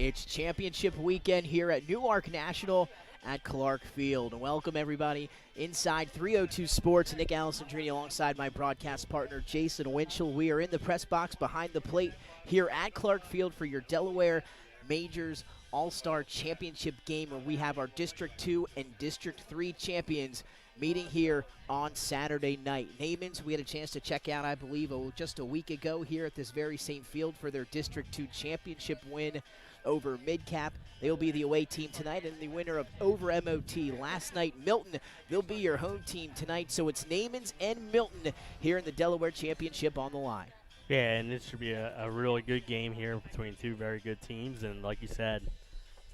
It's championship weekend here at Newark National at Clark Field. Welcome, everybody, inside 302 Sports. Nick Alessandrini alongside my broadcast partner, Jason Winchell. We are in the press box behind the plate here at Clark Field for your Delaware Majors All-Star Championship game, where we have our District 2 and District 3 champions meeting here on Saturday night. Naamans, we had a chance to check out, I believe, just a week ago here at this very same field for their District 2 championship win over Midcap. They'll be the away team tonight, and the winner of over MOT last night, Milton, they'll be your home team tonight. So it's Naamans and Milton here in the Delaware Championship on the line. Yeah, and this should be a really good game here between two very good teams. And like you said,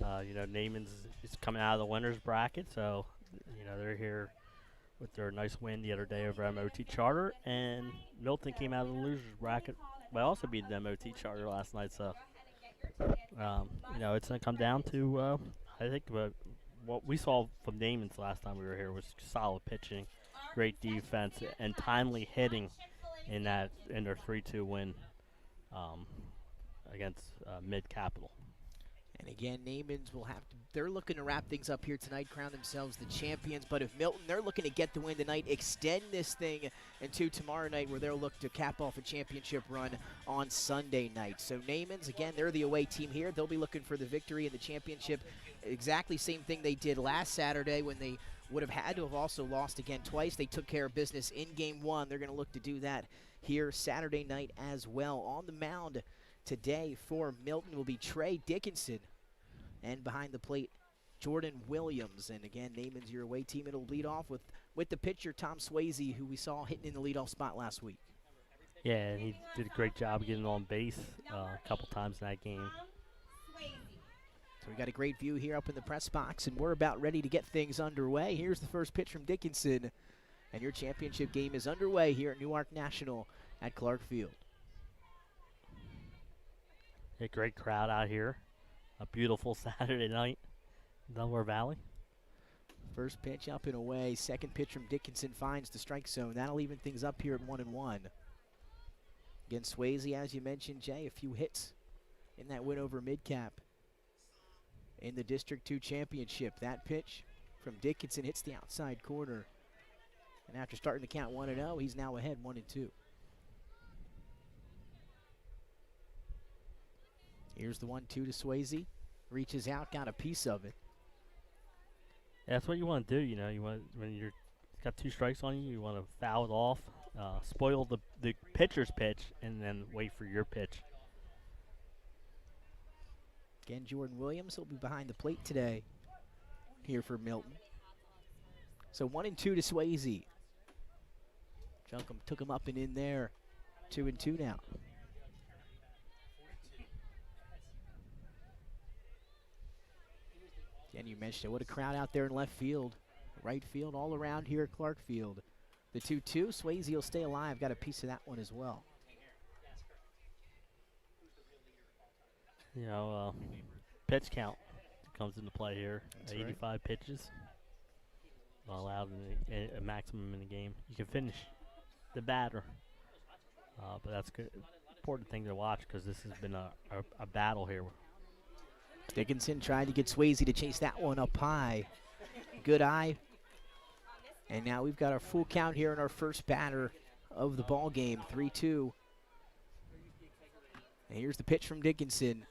Naamans is coming out of the winner's bracket, so they're here with their nice win the other day over MOT Charter, and Milton came out of the loser's bracket by also beating MOT Charter last night. So it's going to come down to I think what we saw from Naamans last time we were here was solid pitching, great defense, and timely hitting in their 3-2 win against Mid-Capital. And again, Naamans they're looking to wrap things up here tonight, crown themselves the champions. But if Milton, they're looking to get the win tonight, extend this thing into tomorrow night, where they'll look to cap off a championship run on Sunday night. So Naamans, again, they're the away team here. They'll be looking for the victory in the championship. Exactly same thing they did last Saturday when they would have had to have also lost again twice. They took care of business in game one. They're going to look to do that here Saturday night as well. On the mound today for Milton will be Trey Dickinson, and behind the plate, Jordan Williams. And again, Naamans, your away team. It'll lead off with the pitcher, Tom Swayze, who we saw hitting in the leadoff spot last week. Yeah, and he did a great job getting on base a couple times in that game. So we got a great view here up in the press box, and we're about ready to get things underway. Here's the first pitch from Dickinson, and your championship game is underway here at Newark National at Clark Field. A great crowd out here. A beautiful Saturday night in Delaware Valley. First pitch up and away. Second pitch from Dickinson finds the strike zone. That'll even things up here at 1-1. Again, Swayze, as you mentioned, Jay, a few hits in that win over Midcap in the District 2 championship. That pitch from Dickinson hits the outside corner. And after starting to count 1-0, he's now ahead 1-2. Here's the 1-2 to Swayze. Reaches out, got a piece of it. Yeah, that's what you want to do. You want, when you're got two strikes on you, you want to foul it off, spoil the pitcher's pitch, and then wait for your pitch. Again, Jordan Williams will be behind the plate today here for Milton. So 1-2 to Swayze. Junkum took him up and in there. 2-2 now. And you mentioned it. What a crowd out there in left field, right field, all around here at Clark Field. The 2-2, Swayze will stay alive. Got a piece of that one as well. Pitch count comes into play here. That's 85 right. pitches allowed in a maximum in the game. You can finish the batter, but that's good. Important thing to watch, because this has been a battle here. Dickinson trying to get Swayze to chase that one up high. Good eye. And now we've got our full count here in our first batter of the ball game, 3-2. And here's the pitch from Dickinson.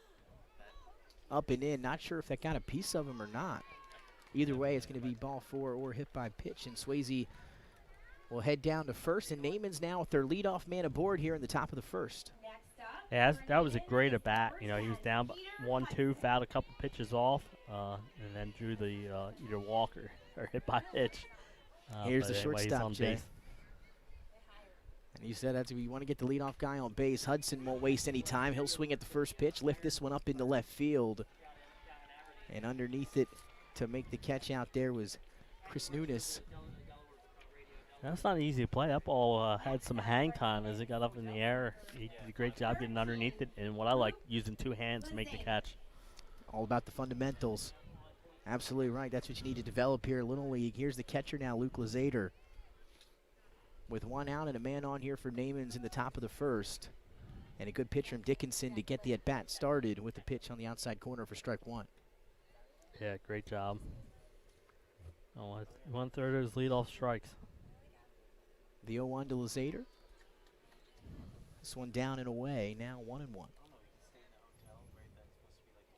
Up and in. Not sure if that got a piece of him or not. Either way, it's going to be ball four or hit by pitch. And Swayze will head down to first. And Naamans now with their leadoff man aboard here in the top of the first. Yeah, that was a great at bat. He was down 1-2, fouled a couple pitches off, and then drew the either walk or hit by pitch. Here's the shortstop, Jay. Base. And you said you want to get the leadoff guy on base. Hudson won't waste any time. He'll swing at the first pitch, lift this one up into left field. And underneath it to make the catch out there was Chris Nunes. That's not an easy play. That ball had some hang time as it got up in the air. He did a great job getting underneath it, and what I like, using two hands to make the catch. All about the fundamentals. Absolutely right. That's what you need to develop here in Little League. Here's the catcher now, Luke Lazader. With one out and a man on here for Naamans in the top of the first. And a good pitch from Dickinson to get the at-bat started with the pitch on the outside corner for strike one. Yeah, great job. One-third of his leadoff strikes. The 0-1 to Lazader. This one down and away, now 1-1.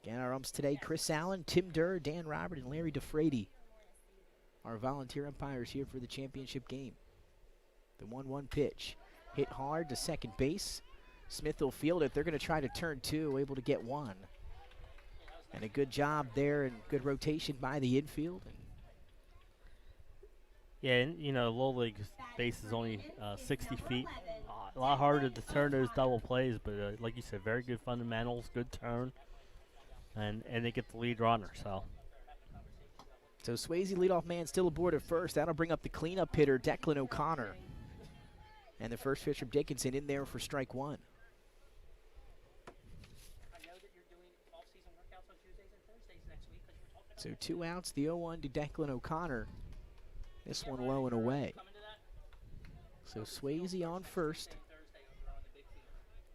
Again, our umps today, Chris Allen, Tim Durr, Dan Robert, and Larry DeFrady. Our volunteer umpires here for the championship game. The 1-1 pitch. Hit hard to second base. Smith will field it. They're going to try to turn two, able to get one. And a good job there and good rotation by the infield. Yeah, and Little League base is only 60 feet. A lot harder to turn those double plays, but like you said, very good fundamentals, good turn, and they get the lead runner. So Swayze, leadoff man, still aboard at first. That'll bring up the cleanup hitter, Declan O'Connor. And the first pitch from Dickinson in there for strike one. So 2 outs, the 0-1 to Declan O'Connor. This one low and away. So Swayze on first.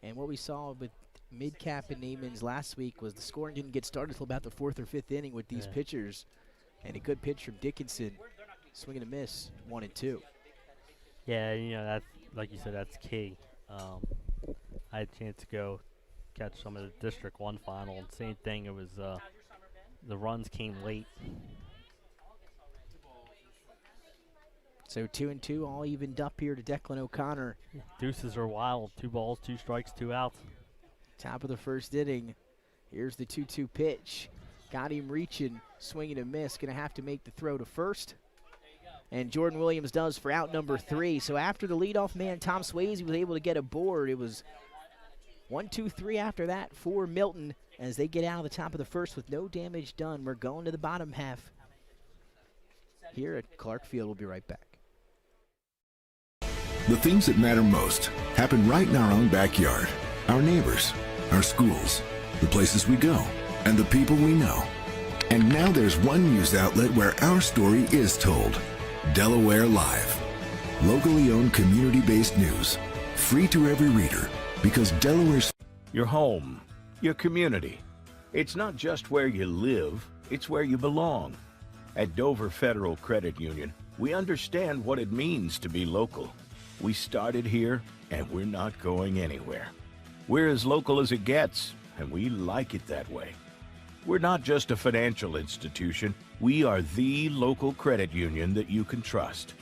And what we saw with Midcap and Naamans last week was the scoring didn't get started until about the 4th or 5th inning with these pitchers. And a good pitch from Dickinson. Swing and a miss, 1-2. Yeah, that's, like you said, that's key. I had a chance to go catch some of the District 1 final, and same thing, it was the runs came late. So 2-2, all evened up here to Declan O'Connor. Deuces are wild. 2 balls, 2 strikes, 2 outs. Top of the first inning. Here's the 2-2 pitch. Got him reaching, swinging and a miss. Going to have to make the throw to first. And Jordan Williams does for out number 3. So after the leadoff man, Tom Swayze was able to get aboard. It was 1-2-3 after that for Milton as they get out of the top of the first with no damage done. We're going to the bottom half here at Clark Field. We'll be right back. The things that matter most happen right in our own backyard. Our neighbors, our schools, the places we go, and the people we know. And now there's one news outlet where our story is told. Delaware Live. Locally owned, community-based news. Free to every reader, because Delaware's your home, your community. It's not just where you live, it's where you belong. At Dover Federal Credit Union, we understand what it means to be local. We started here, and we're not going anywhere. We're as local as it gets, and we like it that way. We're not just a financial institution. We are the local credit union that you can trust.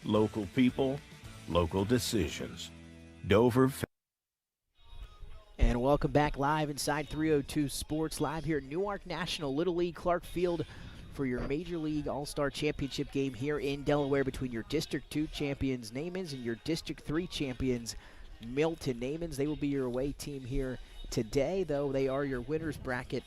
Local people, local decisions. Dover. And welcome back live inside 302 Sports, live here at Newark National Little League Clark Field for your Major League All-Star Championship game here in Delaware between your District 2 champions, Naamans, and your District 3 champions, Milton. Naamans, they will be your away team here today, though they are your winner's bracket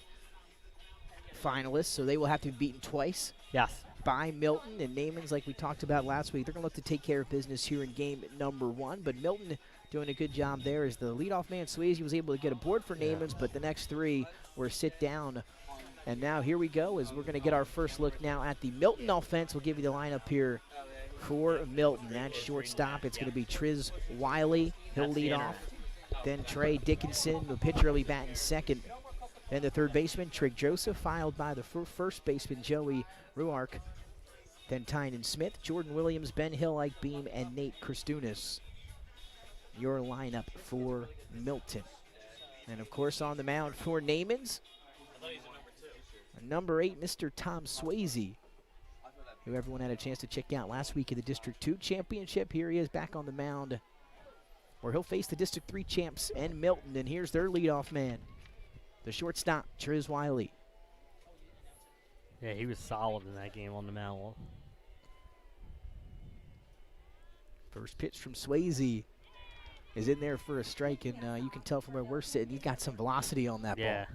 finalists, so they will have to be beaten twice. Yes. By Milton. And Naamans, like we talked about last week, they're going to look to take care of business here in game number 1. But Milton doing a good job there as the leadoff man, Swayze, was able to get aboard for Naamans, but the next 3 were sit down. And now here we go as we're going to get our first look now at the Milton offense. We'll give you the lineup here for Milton. At shortstop, it's going to be Triz Wiley. He'll lead off. Then Trey Dickinson, the pitcher, will be batting second. Then the third baseman, Trig Joseph, followed by the first baseman, Joey Ruark. Then Tynan Smith, Jordan Williams, Ben Hill, Ike Beam, and Nate Kristunas. Your lineup for Milton. And, of course, on the mound for Naamans, number 8, Mr. Tom Swayze, who everyone had a chance to check out last week in the District 2 Championship. Here he is back on the mound where he'll face the District 3 champs and Milton. And here's their leadoff man, the shortstop, Triz Wiley. Yeah, he was solid in that game on the mound. First pitch from Swayze is in there for a strike, and you can tell from where we're sitting, he's got some velocity on that ball. Yeah.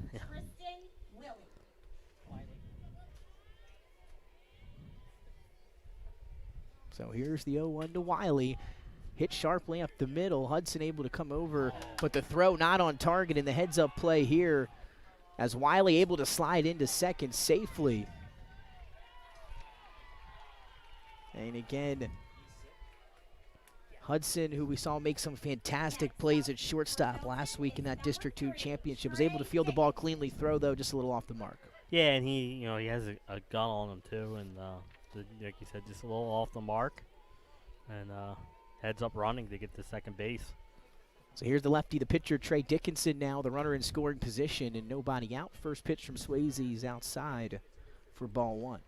So here's the 0-1 to Wiley. Hit sharply up the middle. Hudson able to come over, but the throw not on target in the heads-up play here as Wiley able to slide into second safely. And again, Hudson, who we saw make some fantastic plays at shortstop last week in that District 2 championship, was able to field the ball cleanly, throw, though, just a little off the mark. Yeah, and he has a gun on him, too, and like you said, just a little off the mark, and heads up running to get to second base. So here's the lefty, the pitcher, Trey Dickinson now, the runner in scoring position, and nobody out. First pitch from Swayze's outside for ball 1.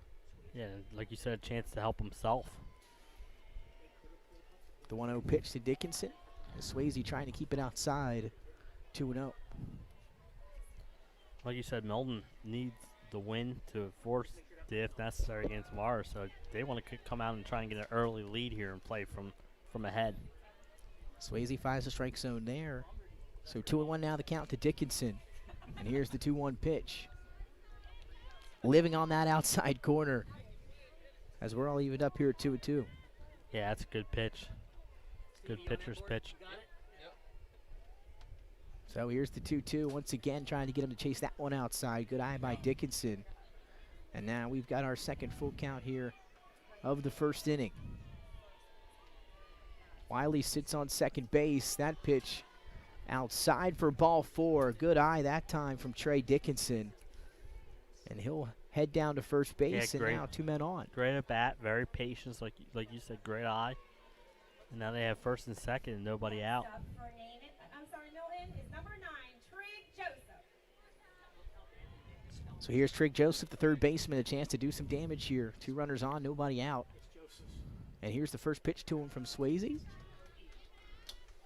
Yeah, like you said, a chance to help himself. The 1-0 pitch to Dickinson. Swayze trying to keep it outside, 2-0. Like you said, Milton needs the win to force the if necessary against Mars, so they want to come out and try and get an early lead here and play from ahead. Swayze finds the strike zone there. So 2-1 now the count to Dickinson. And here's the 2-1 pitch. Living on that outside corner as we're all evened up here at 2-2. Yeah, that's a good pitch. Good pitcher's pitch. So here's the 2-2 once again, trying to get him to chase that one outside. Good eye by Dickinson. And now we've got our second full count here of the first inning. Wiley sits on second base. That pitch outside for ball 4. Good eye that time from Trey Dickinson. And he'll head down to first base, and now 2 men on. Great at bat, very patient, like you said, great eye. And now they have first and second and nobody out. Milton is number 9, Trig Joseph. So here's Trig Joseph, the third baseman, a chance to do some damage here. 2 runners on, nobody out. And here's the first pitch to him from Swayze.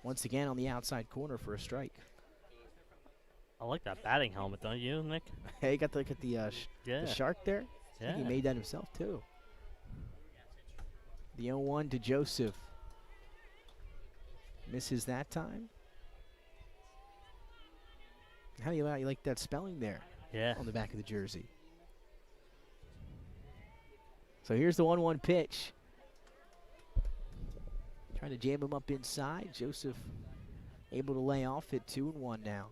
Once again on the outside corner for a strike. I like that batting helmet, don't you, Nick? Hey, you got to look at the shark there. I think he made that himself, too. The 0-1 to Joseph. Misses that time. How do you like that spelling there? Yeah. On the back of the jersey. So here's the 1-1 pitch. Trying to jam him up inside. Joseph able to lay off it. 2-1 now.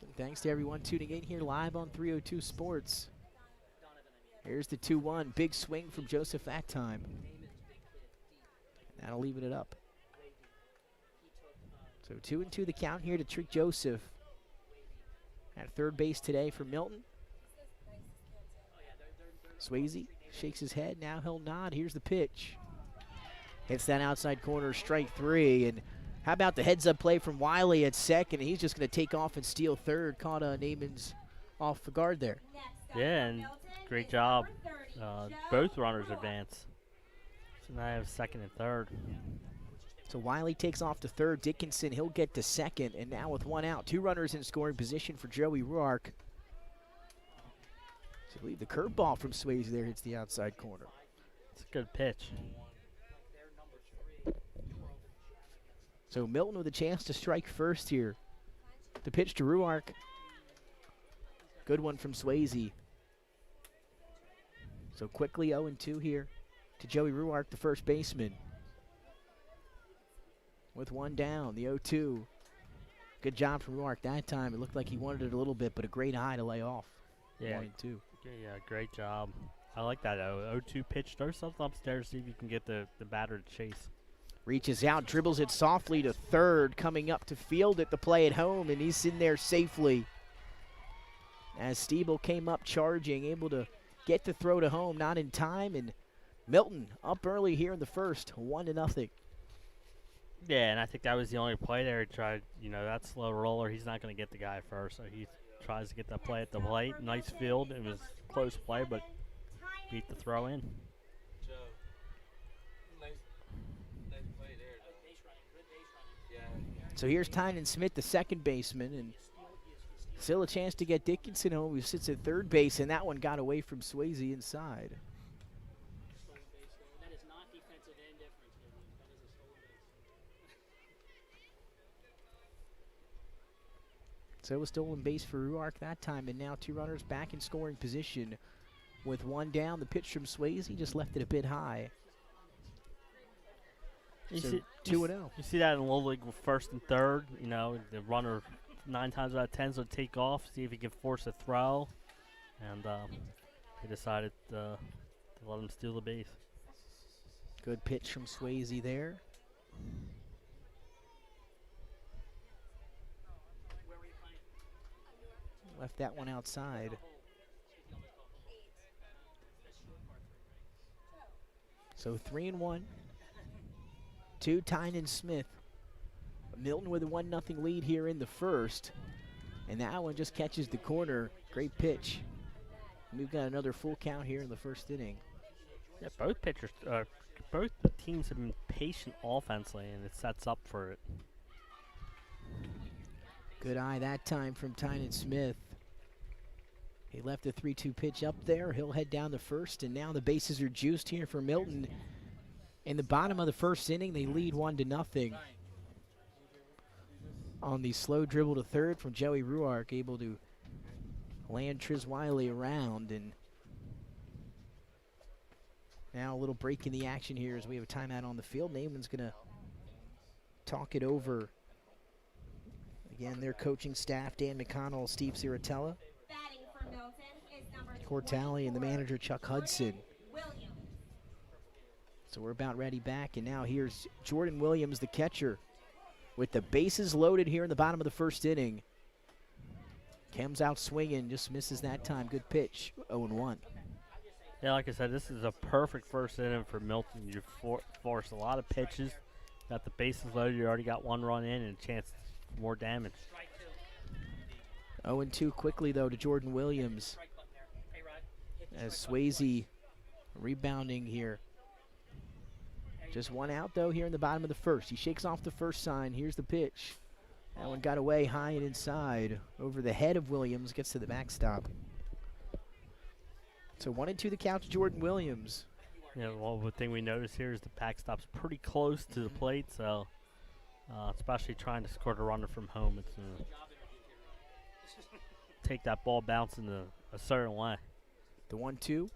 And thanks to everyone tuning in here live on 302 Sports. Here's the 2-1. Big swing from Joseph that time. That'll leave it up. So 2-2 the count here to Trig Joseph. At third base today for Milton. Swayze shakes his head. Now he'll nod. Here's the pitch. Hits that outside corner, strike 3. And how about the heads-up play from Wiley at second? He's just going to take off and steal third. Caught Naamans off the guard there. Yeah, and great job. Both runners advance. So now I have second and third. So Wiley takes off to third. Dickinson, he'll get to second. And now with 1 out, 2 runners in scoring position for Joey Ruark. So I believe the curveball from Swayze there hits the outside corner. It's a good pitch. So Milton with a chance to strike first here. The pitch to Ruark. Good one from Swayze. So quickly 0-2 here to Joey Ruark, the first baseman. With 1 down, the 0-2. Good job from Ruark that time. It looked like he wanted it a little bit, but a great eye to lay off. Yeah, 1-2. Yeah, great job. I like that 0-2 pitch. Throw something upstairs, see if you can get the batter to chase. Reaches out, dribbles it softly to third, coming up to field it, the play at home, and he's in there safely. As Stiebel came up charging, able to get the throw to home, not in time, and Milton up early here in the first, 1-0. Yeah, and I think that was the only play there. He tried, that slow roller, he's not going to get the guy first, so he tries to get that play at the plate. Nice field. It was a close play, but beat the throw in. So here's Tynan Smith, the second baseman, and still a chance to get Dickinson home, who sits at third base, and that one got away from Swayze inside. So it was stolen base for Ruark that time, and now 2 runners back in scoring position. With 1 down, the pitch from Swayze just left it a bit high. So 2-0. You see that in Little League with first and third. The runner 9 times out of 10 will take off, see if he can force a throw. And he decided to let him steal the base. Good pitch from Swayze there. Left that one outside. So 3-1. 2 Tynan Smith. Milton with a 1-0 lead here in the first. And that one just catches the corner. Great pitch. We've got another full count here in the first inning. Yeah, both teams have been patient offensively, and it sets up for it. Good eye that time from Tynan Smith. He left the 3-2 pitch up there. He'll head down the first, and now the bases are juiced here for Milton. In the bottom of the first inning, they lead 1-0. On the slow dribble to third from Joey Ruark, able to land Triz Wiley around, and now a little break in the action here as we have a timeout on the field. Naaman's going to talk it over. Again, their coaching staff, Dan McConnell, Steve Ciratella, Batting for Milton is number Cortali, and the manager, Chuck Hudson. Williams. So we're about ready back, and now here's Jordan Williams, the catcher, with the bases loaded here in the bottom of the first inning. Kem's out swinging, just misses that time. Good pitch, 0-1. Yeah, like I said, this is a perfect first inning for Milton. You forced a lot of pitches, got the bases loaded, you already got 1 run in and a chance for more damage. 0-2 quickly, though, to Jordan Williams. As Swayze rebounding here. Just 1 out, though, here in the bottom of the first. He shakes off the first sign. Here's the pitch. That one got away high and inside. Over the head of Williams, gets to the backstop. So 1-2 the count to Jordan Williams. Yeah, well, the thing we notice here is the backstop's pretty close to the plate, so especially trying to score the runner from home, it's going to take that ball bouncing a certain way. The 1-2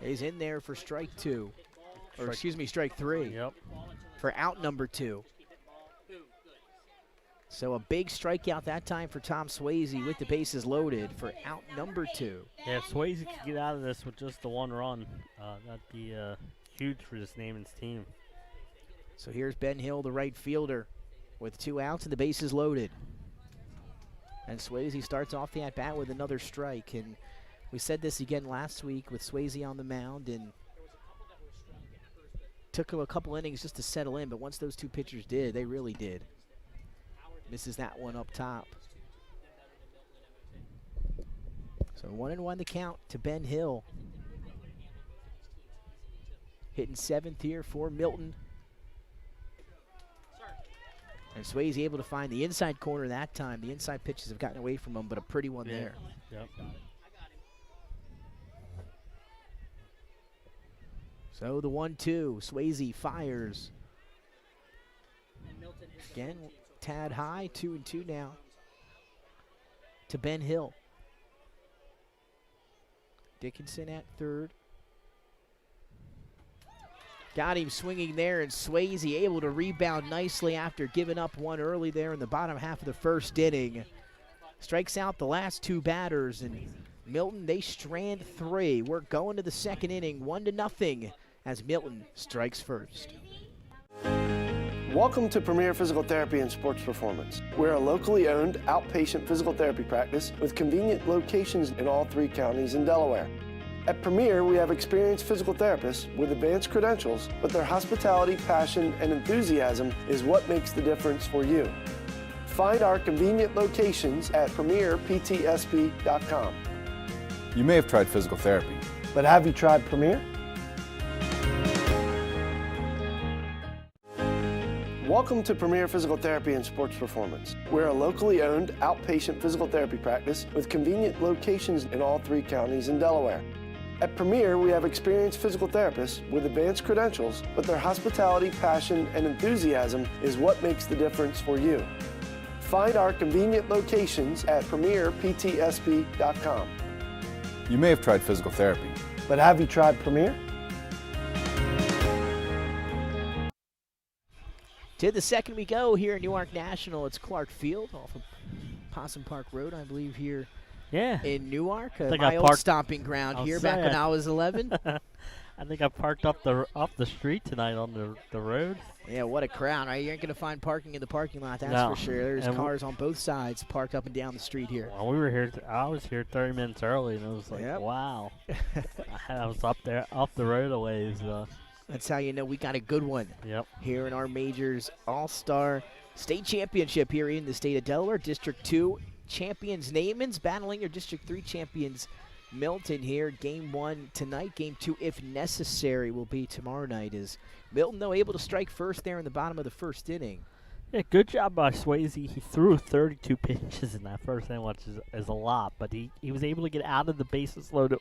is in there for strike 2. Or excuse me, strike 3. Yep. For out number 2. So a big strikeout that time for Tom Swayze with the bases loaded for out number 2. Yeah, if Swayze could get out of this with just the 1 run, that'd be huge for this Naaman's team. So here's Ben Hill, the right fielder, with 2 outs and the bases loaded. And Swayze starts off the at-bat with another strike. And we said this again last week with Swayze on the mound, and took him a couple innings just to settle in, but once those 2 pitchers did, they really did. Misses that one up top. So 1-1 the count to Ben Hill. Hitting 7th here for Milton. And Swayze able to find the inside corner that time. The inside pitches have gotten away from him, but a pretty one there. Yep. So the 1-2, Swayze fires. Again, tad high, 2-2 now to Ben Hill. Dickinson at third. Got him swinging there, and Swayze able to rebound nicely after giving up 1 early there in the bottom half of the first inning. Strikes out the last 2 batters, and Milton, they strand 3. We're going to the second inning, 1-0 as Milton strikes first. Welcome to Premier Physical Therapy and Sports Performance. We're a locally owned outpatient physical therapy practice with convenient locations in all 3 counties in Delaware. At Premier, we have experienced physical therapists with advanced credentials, but their hospitality, passion, and enthusiasm is what makes the difference for you. Find our convenient locations at premierptsp.com. You may have tried physical therapy, But have you tried Premier? Welcome to Premier Physical Therapy and Sports Performance. We're a locally owned outpatient physical therapy practice with convenient locations in all 3 counties in Delaware. At Premier, we have experienced physical therapists with advanced credentials, but their hospitality, passion, and enthusiasm is what makes the difference for you. Find our convenient locations at premierptsp.com. you may have tried physical therapy, But have you tried Premier? To the second we go here in Newark National. It's Clark Field off of Possum Park Road, I believe, here Yeah. in Newark. think My I old parked stomping ground I'll here say back when it. I was 11. I think I parked up the street tonight on the road. Yeah, what a crowd, right? You ain't going to find parking in the parking lot, that's No. for sure. There's And cars on both sides parked up and down the street here. Well, we were here. I was here 30 minutes early, and it was like, Yep. wow. I was up the road a ways. That's how you know we got a good one Yep. here in our Majors All-Star State Championship here in the state of Delaware. District 2 champions Naamans battling your District 3 champions Milton here. Game 1 tonight. Game 2, if necessary, will be tomorrow night. Is Milton, though, able to strike first there in the bottom of the first inning? Yeah, good job by Swayze. He threw 32 pitches in that first inning, which is a lot. But he was able to get out of the bases loaded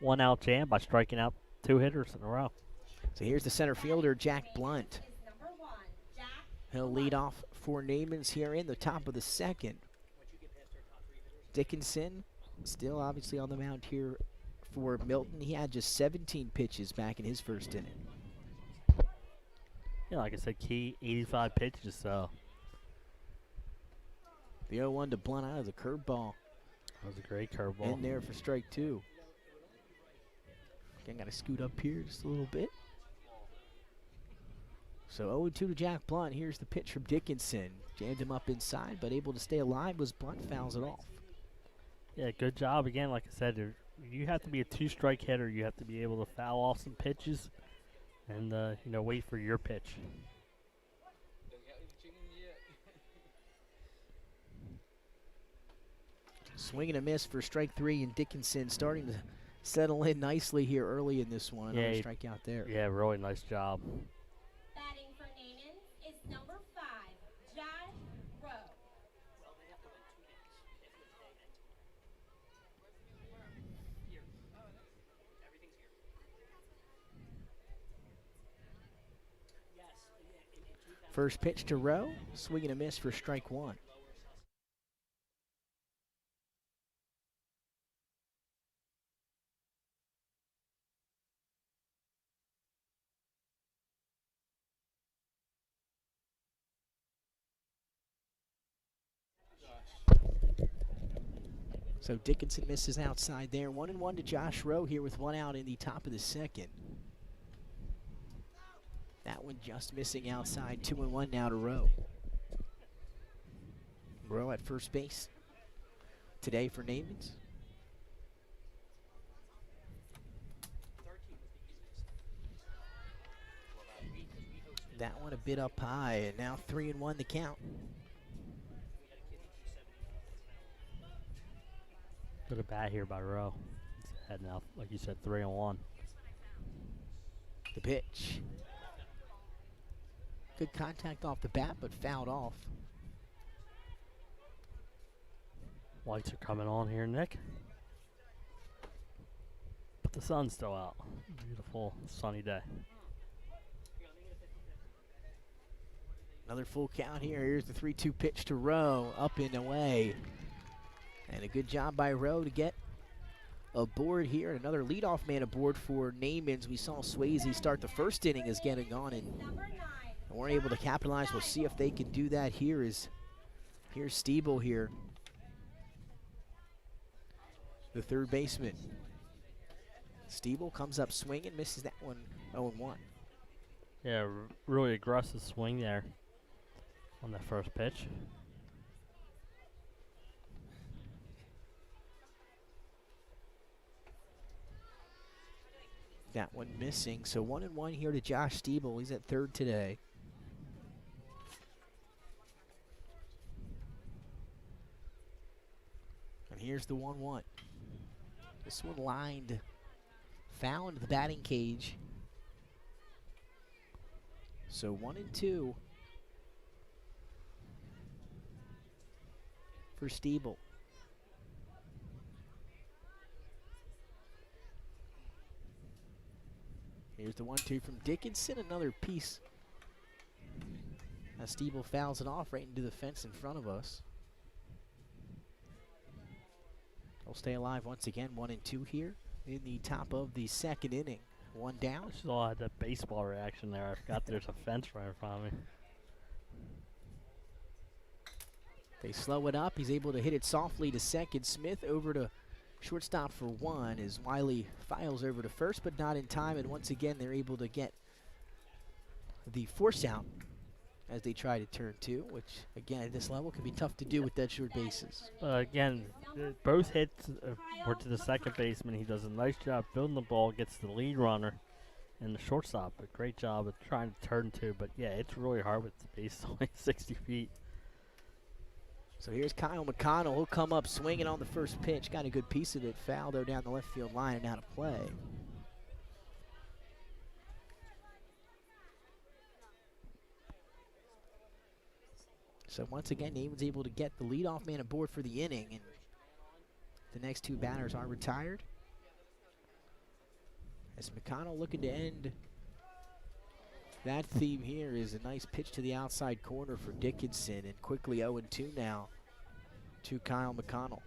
1-out jam by striking out 2 hitters in a row. So here's the center fielder, Jack Blunt. Number 1, Jack. He'll lead off for Naamans here in the top of the second. Dickinson still obviously on the mound here for Milton. He had just 17 pitches back in his first inning. Yeah, like I said, key 85 pitches. So The 0-1 to Blunt out of the curveball. that was a great curveball. In there for strike 2. Again, got to scoot up here just a little bit. So 0-2 to Jack Blunt. Here's the pitch from Dickinson. Jammed him up inside, but able to stay alive was Blunt, fouls it off. Yeah, good job again. Like I said, you have to be a 2-strike hitter. You have to be able to foul off some pitches, and wait for your pitch. Swing and a miss for strike 3, and Dickinson starting to settle in nicely here early in this one. Another Yeah, strikeout there. Yeah, really nice job. Batting for Naaman is number 5, Josh Rowe. First pitch to Rowe, swing and a miss for strike 1. So Dickinson misses outside there. 1-1 to Josh Rowe here with 1 out in the top of the second. That one just missing outside. 2-1 now to Rowe. Rowe at first base today for Naamans. That one a bit up high, and now 3-1 the count. Good at bat here by Rowe. He's ahead now, like you said, 3-1. The pitch. Good contact off the bat, but fouled off. Lights are coming on here, Nick. But the sun's still out. Beautiful sunny day. Another full count here. Here's the 3-2 pitch to Rowe, up and away. And a good job by Rowe to get aboard here. Another leadoff man aboard for Naamans. We saw Swayze start the first inning as getting on and weren't able to capitalize. We'll see if they can do that here. Here's Stiebel here, the third baseman. Stiebel comes up swinging, misses that one 0-1. Yeah, really aggressive swing there on that first pitch. That one missing. So 1-1 here to Josh Stiebel. He's at third today. And here's the 1-1. This one lined foul into the batting cage. So 1-2 for Stiebel. Here's the 1-2 from Dickinson. Another piece as Stiebel fouls it off right into the fence in front of us. They'll stay alive once again. 1-2 here in the top of the second inning. One down. I just all had that baseball reaction there. I forgot there's a fence right in front of me. They slow it up. He's able to hit it softly to second. Smith over to Shortstop for one as Wiley files over to first, but not in time. And once again, they're able to get the force out as they try to turn two, which, again, at this level can be tough to do with dead short bases. Again, both hits were to the second baseman. He does a nice job building the ball, gets the lead runner, and the shortstop. A great job of trying to turn two. But, yeah, it's really hard with the base only 60 feet. So here's Kyle McConnell. He'll come up swinging on the first pitch. Got a good piece of it. Foul, though, down the left field line and out of play. So once again, Naaman's able to get the leadoff man aboard for the inning, and the next two batters are retired. As McConnell looking to end that theme here is a nice pitch to the outside corner for Dickinson, and quickly 0-2 now to Kyle McConnell.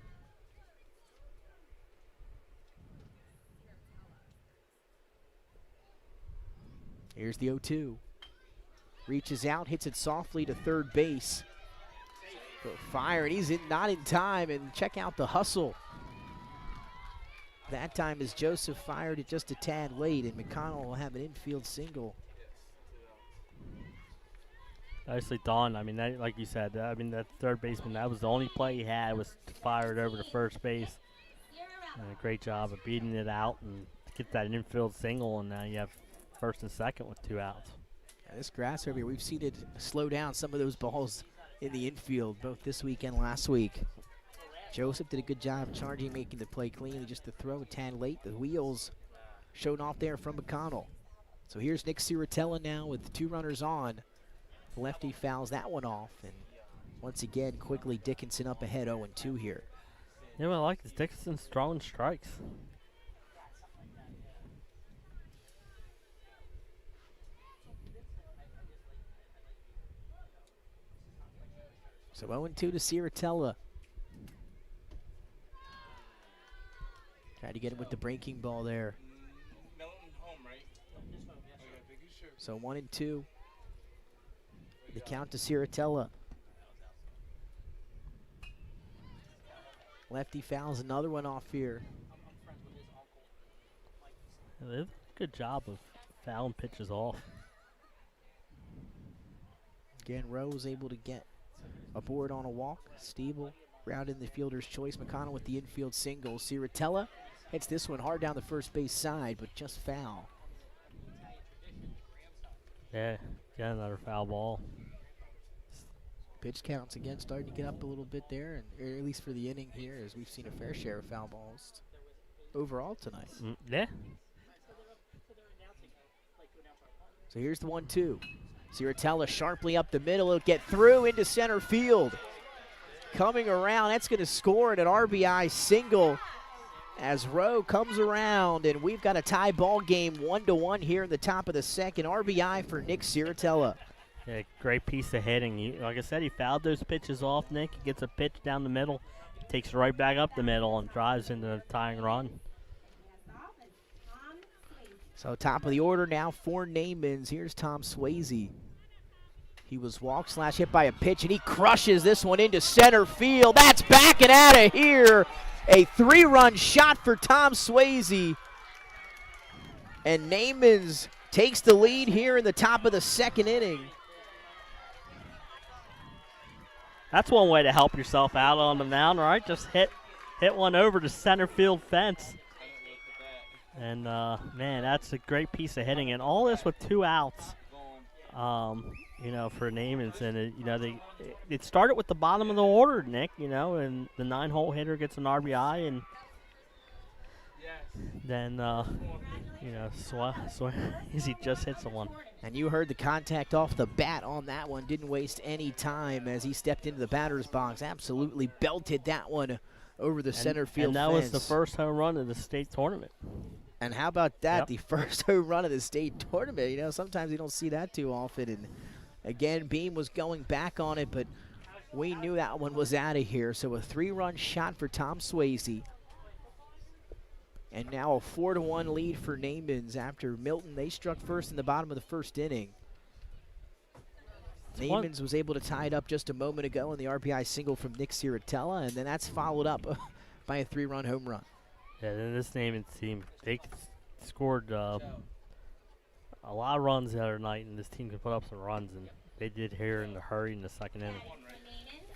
Here's the 0-2. Reaches out, hits it softly to third base. Fire, and he's not in time, and check out the hustle. That time as Joseph fired it just a tad late, and McConnell will have an infield single. Nicely done. I mean, that, like you said, that third baseman, that was the only play he had was to fire it over to first base. And a great job of beating it out and get that infield single, and now you have first and second with 2 outs. Yeah, this grass over here, we've seen it slow down some of those balls in the infield, both this week and last week. Joseph did a good job charging, making the play cleanly, just to throw a tad late. The wheels showing off there from McConnell. So here's Nick Ciratella now with 2 runners on. Lefty fouls that one off, and once again, quickly Dickinson up ahead 0-2 here. Yeah, well, I like this. Dickinson's throwing strikes. So 0-2 to Ciratella. Tried to get him with the breaking ball there. Milton home, right? So 1-2. The count to Ciratella. Lefty fouls another one off here. Yeah, they did a good job of fouling pitches off. Again, Rowe was able to get aboard on a walk. Stiebel rounded the fielder's choice. McConnell with the infield single. Ciratella hits this one hard down the first base side, but just foul. Yeah, got another foul ball. Pitch counts again starting to get up a little bit there, and or at least for the inning here, as we've seen a fair share of foul balls overall tonight. Yeah. So here's the 1-2. Ciratella sharply up the middle. It'll get through into center field. Coming around, that's going to score an RBI single as Rowe comes around, and we've got a tie ball game 1-1 here in the top of the second. RBI for Nick Ciratella. Yeah, great piece of hitting. Like I said, he fouled those pitches off, Nick. He gets a pitch down the middle, takes it right back up the middle, and drives into the tying run. So top of the order now for Naamans. Here's Tom Swayze. He was walked / hit by a pitch, and he crushes this one into center field. That's backing out of here. A 3-run shot for Tom Swayze. And Naamans takes the lead here in the top of the second inning. That's one way to help yourself out on the mound, right? Just hit one over the center field fence. And, man, that's a great piece of hitting. And all this with 2 outs, for Naamans. And, it started with the bottom of the order, Nick, and the 9-hole hitter gets an RBI. And then, Swayze just hits one. And you heard the contact off the bat on that one. Didn't waste any time as he stepped into the batter's box. Absolutely belted that one over the center field And that fence. was the first home run of the state tournament. And how about that? Yep. The first home run of the state tournament. Sometimes you don't see that too often. And again, Beam was going back on it, but we knew that one was out of here. So a 3-run shot for Tom Swayze. And now a 4-1 lead for Naamans after Milton. They struck first in the bottom of the first inning. Naamans was able to tie it up just a moment ago in the RBI single from Nick Ciratella, and then that's followed up by a 3-run home run. Yeah, then this Naaman team, they scored a lot of runs the other night, and this team can put up some runs, and they did here in the hurry in the second inning.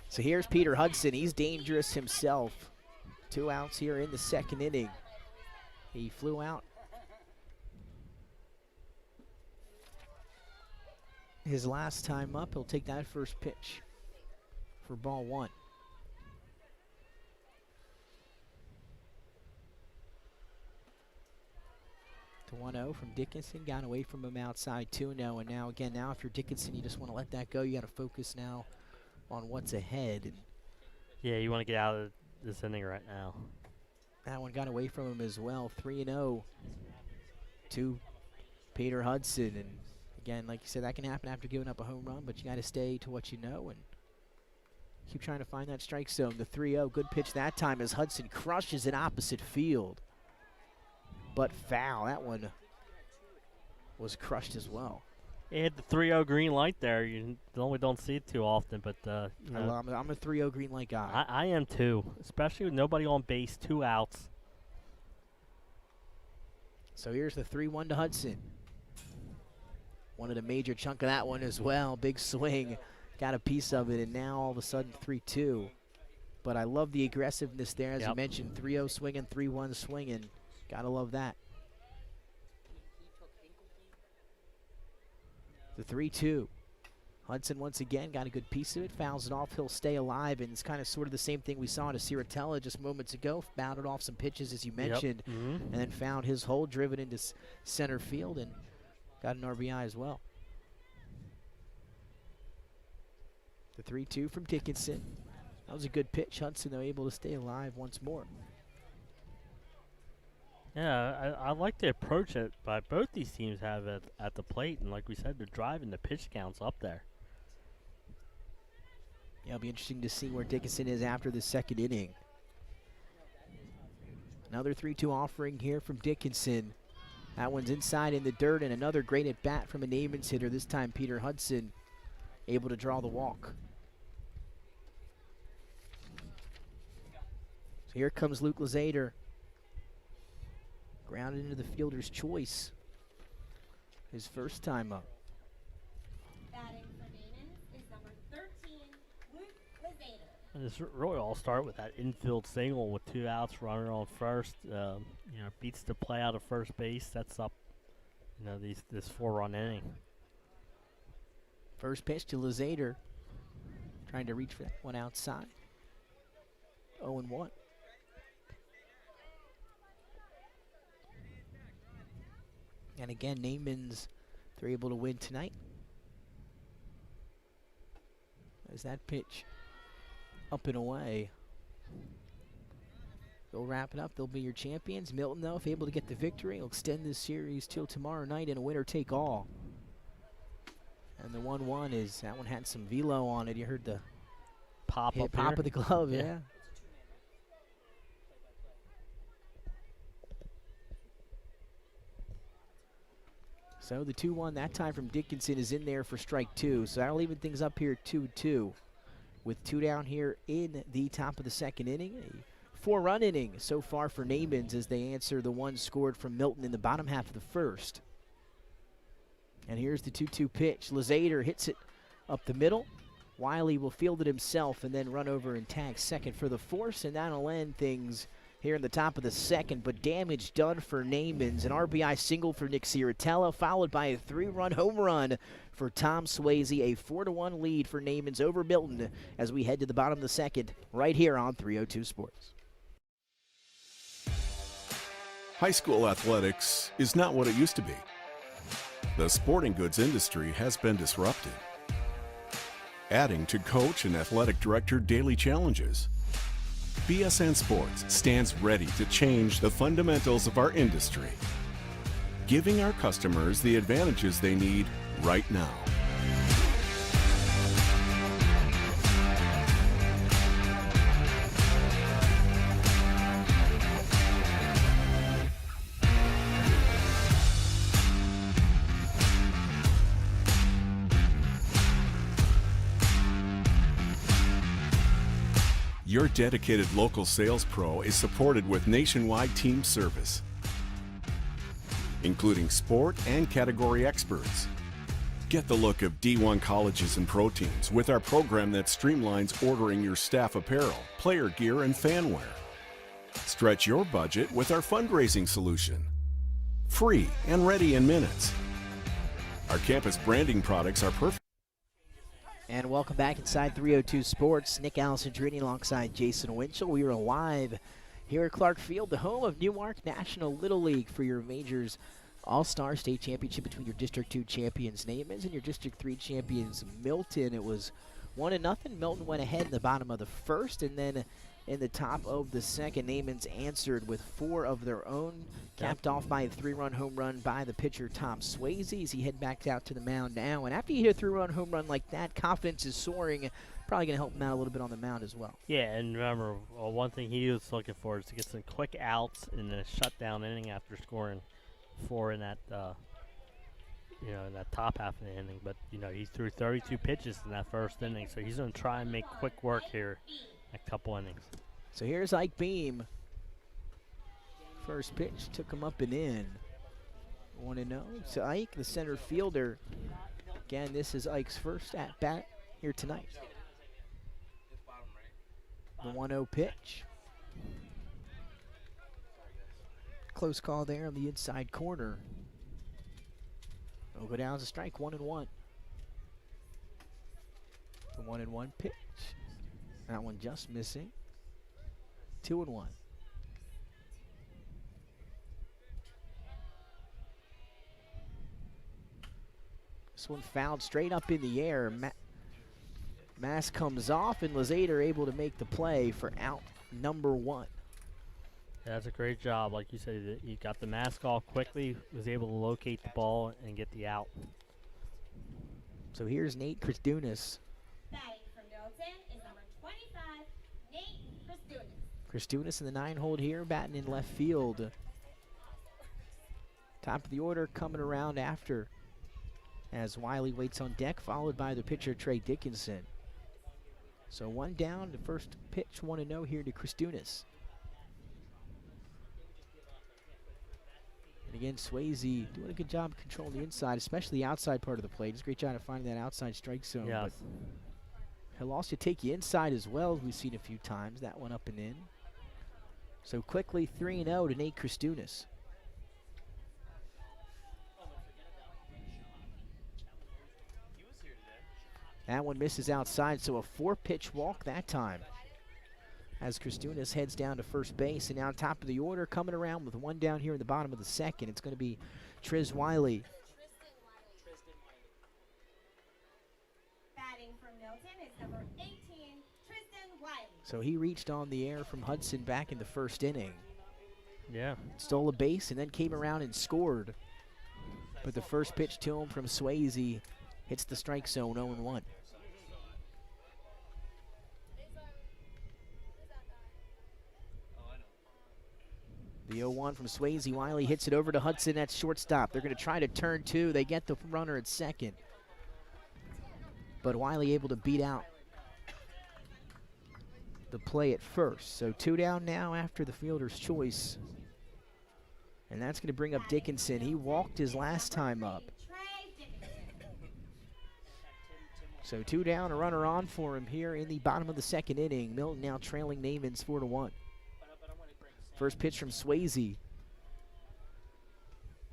So here's Peter Hudson. He's dangerous himself. 2 outs here in the second inning. He flew out his last time up. He'll take that first pitch for ball 1. To 1-0 from Dickinson. Got away from him outside 2-0. And now again, if you're Dickinson, you just want to let that go. You got to focus now on what's ahead. And Yeah, you want to get out of this inning right now. that one got away from him as well. 3-0 to Peter Hudson. And again, like you said, that can happen after giving up a home run, but you got to stay to what you know and keep trying to find that strike zone. The 3-0, good pitch that time as Hudson crushes it opposite field. But foul. That one was crushed as well. It hit the 3-0 green light there. You normally don't see it too often, but you know, I'm a 3-0 green light guy. I am too, especially with nobody on base, 2 outs. So here's the 3-1 to Hudson. Wanted a major chunk of that one as well. Big swing. Got a piece of it, and now all of a sudden 3-2. But I love the aggressiveness there. As you mentioned, 3-0 swinging, 3-1 swinging. Gotta love that. The 3-2. Hudson once again got a good piece of it, fouls it off, he'll stay alive, and it's kind of sort of the same thing we saw to Ciratella just moments ago. Bounded off some pitches, as you mentioned, and then found his hole, driven into center field, and got an RBI as well. The 3-2 from Dickinson. That was a good pitch. Hudson, though, able to stay alive once more. Yeah, I like the approach that both these teams have at the plate, and like we said, they're driving the pitch counts up there. Yeah, it'll be interesting to see where Dickinson is after the second inning. Another 3-2 offering here from Dickinson. That one's inside in the dirt, and another great at bat from a Naamans hitter, this time Peter Hudson, able to draw the walk. So here comes Luke Lazader. Grounded into the fielder's choice. His first time up. Batting for Naaman is number 13, Luke Lazader. And this really all start with that infield single with 2 outs, runner on first. You know, beats the play out of first base, sets up, you know, this 4-run inning. First pitch to Lazader. Trying to reach for that one outside. 0-1. And again, Naamans, they're able to win tonight. As that pitch up and away. They'll wrap it up. They'll be your champions. Milton, though, if able to get the victory, will extend this series till tomorrow night in a winner-take-all. And the 1-1 is, that one had some velo on it. You heard the Pop hit, up pop here. of the glove, yeah. So the 2-1 that time from Dickinson is in there for strike 2. So that'll even things up here 2-2 with 2 down here in the top of the second inning. A 4-run inning so far for Naamans as they answer the one scored from Milton in the bottom half of the first. And here's the 2-2 pitch. Lazader hits it up the middle. Wiley will field it himself and then run over and tag second for the force, and that'll end things here in the top of the second, but damage done for Naamans. An RBI single for Nick Ciratella, followed by a 3-run home run for Tom Swayze. A 4-1 lead for Naamans over Milton as we head to the bottom of the second right here on 302 Sports. High school athletics is not what it used to be. The sporting goods industry has been disrupted, adding to coach and athletic director daily challenges. BSN Sports stands ready to change the fundamentals of our industry, giving our customers the advantages they need right now. Your dedicated local sales pro is supported with nationwide team service, including sport and category experts. Get the look of D1 colleges and pro teams with our program that streamlines ordering your staff apparel, player gear, and fan wear. Stretch your budget with our fundraising solution. Free and ready in minutes. Our campus branding products are perfect. And welcome back inside 302 Sports. Nick Alessandrini alongside Jason Winchell. We are live here at Clark Field, the home of Newark National Little League, for your Majors All-Star State Championship between your District 2 champions Naamans and your District 3 champions Milton. It was 1-0. Milton went ahead in the bottom of the first, and then in the top of the second, Naamans answered with 4 of their own, capped off by a 3-run home run by the pitcher Tom Swayze as he head back out to the mound now. And after you hit a 3-run home run like that, confidence is soaring. Probably going to help him out a little bit on the mound as well. Yeah, and remember, one thing he was looking for is to get some quick outs in a shutdown inning after scoring 4 in that, in that top half of the inning. But he threw 32 pitches in that first inning, so he's going to try and make quick work here. A couple innings. So here's Ike Beam. First pitch took him up and in. 1-0 to Ike, the center fielder. Again, this is Ike's first at bat here tonight. The 1-0 pitch. Close call there on the inside corner. It'll go down as a strike, 1-1. The 1-1 pitch. That one just missing. 2-1. This one fouled straight up in the air. Mask comes off, and Lazader able to make the play for out number 1. Yeah, that's a great job. Like you said, he got the mask off quickly, was able to locate the ball and get the out. So here's Nate Christunis. Batting for Milton is number 25, Nate Christunis. Christunis in the 9-hole here, batting in left field. Top of the order coming around after, as Wiley waits on deck, followed by the pitcher Trey Dickinson. So 1 down, the first pitch, 1-0 here to Christunis. And again, Swayze doing a good job controlling the inside, especially the outside part of the plate. Does a great job of finding that outside strike zone. Yes. But he'll also take you inside as well, as we've seen a few times. That one up and in. So quickly 3-0 to Nate Christunis. That one misses outside, so a 4-pitch walk that time. As Christunis heads down to first base, and now top of the order, coming around with 1 down here in the bottom of the second. It's going to be Triz Wiley. Batting for Milton is number 18, Tristan Wiley. So he reached on the air from Hudson back in the first inning. Yeah. Stole a base and then came around and scored. But the first pitch to him from Swayze hits the strike zone, 0-1. The 0-1 from Swayze. Wiley hits it over to Hudson at shortstop. They're going to try to turn 2. They get the runner at second. But Wiley able to beat out the play at first. So 2 down now after the fielder's choice. And that's going to bring up Dickinson. He walked his last time up. So 2 down, a runner on for him here in the bottom of the second inning. Milton now trailing Naamans 4-1. First pitch from Swayze.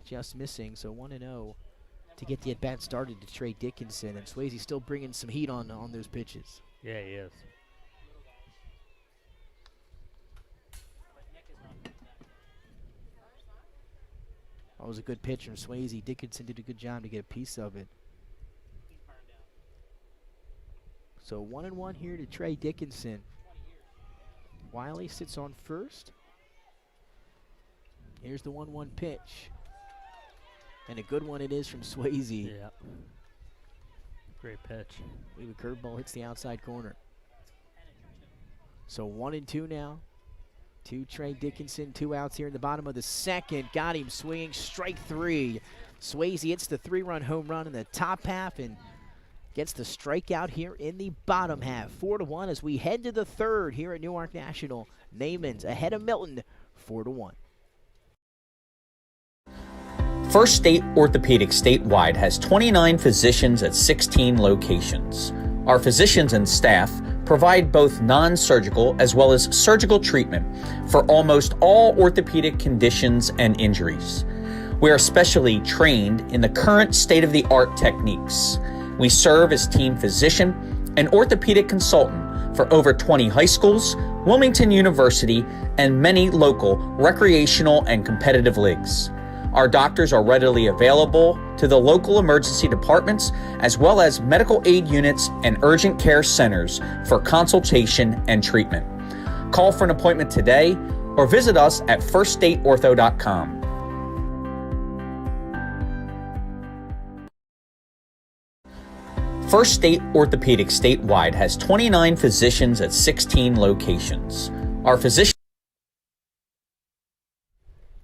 Just missing, so 1-0 to get the at-bat started to Trey Dickinson. And Swayze still bringing some heat on those pitches. Yeah, he is. That was a good pitch from Swayze. Dickinson did a good job to get a piece of it. So 1-1 here to Trey Dickinson. Wiley sits on first. Here's the 1-1 pitch. And a good one it is from Swayze. Yeah. Great pitch. I believe a curveball hits the outside corner. So 1-2 now. To Trey Dickinson, 2 outs here in the bottom of the second. Got him swinging, strike 3. Swayze hits the 3-run home run in the top half and gets the strikeout here in the bottom half. 4-1 as we head to the third here at Newark National. Naamans ahead of Milton, 4-1. First State Orthopedic statewide has 29 physicians at 16 locations. Our physicians and staff provide both non-surgical as well as surgical treatment for almost all orthopedic conditions and injuries. We are specially trained in the current state-of-the-art techniques. We serve as team physician and orthopedic consultant for over 20 high schools, Wilmington University, and many local recreational and competitive leagues. Our doctors are readily available to the local emergency departments as well as medical aid units and urgent care centers for consultation and treatment. Call for an appointment today or visit us at firststateortho.com. First State Orthopedic statewide has 29 physicians at 16 locations. Our physicians.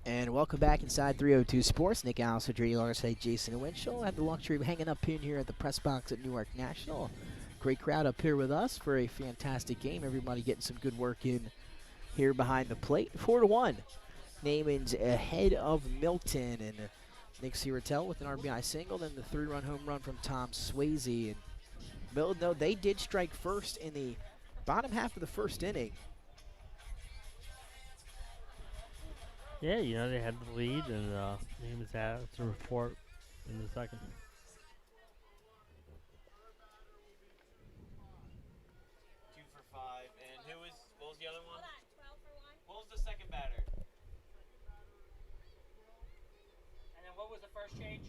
And welcome back inside 302 Sports. Nick Allison, alongside Jason Winchell. I had the luxury of hanging up in here at the press box at Newark National. Great crowd up here with us for a fantastic game. Everybody getting some good work in here behind the plate. 4-1. Naamans ahead of Milton. And Nick Siratel with an RBI single. Then the 3-run home run from Tom Swayze. And Milton, though, they did strike first in the bottom half of the first inning. Yeah, you know, they had the lead, and Naamans had to report in the second. 2 for 5. And what was the other one? 12 for 1. What was the second batter? And then what was the first change?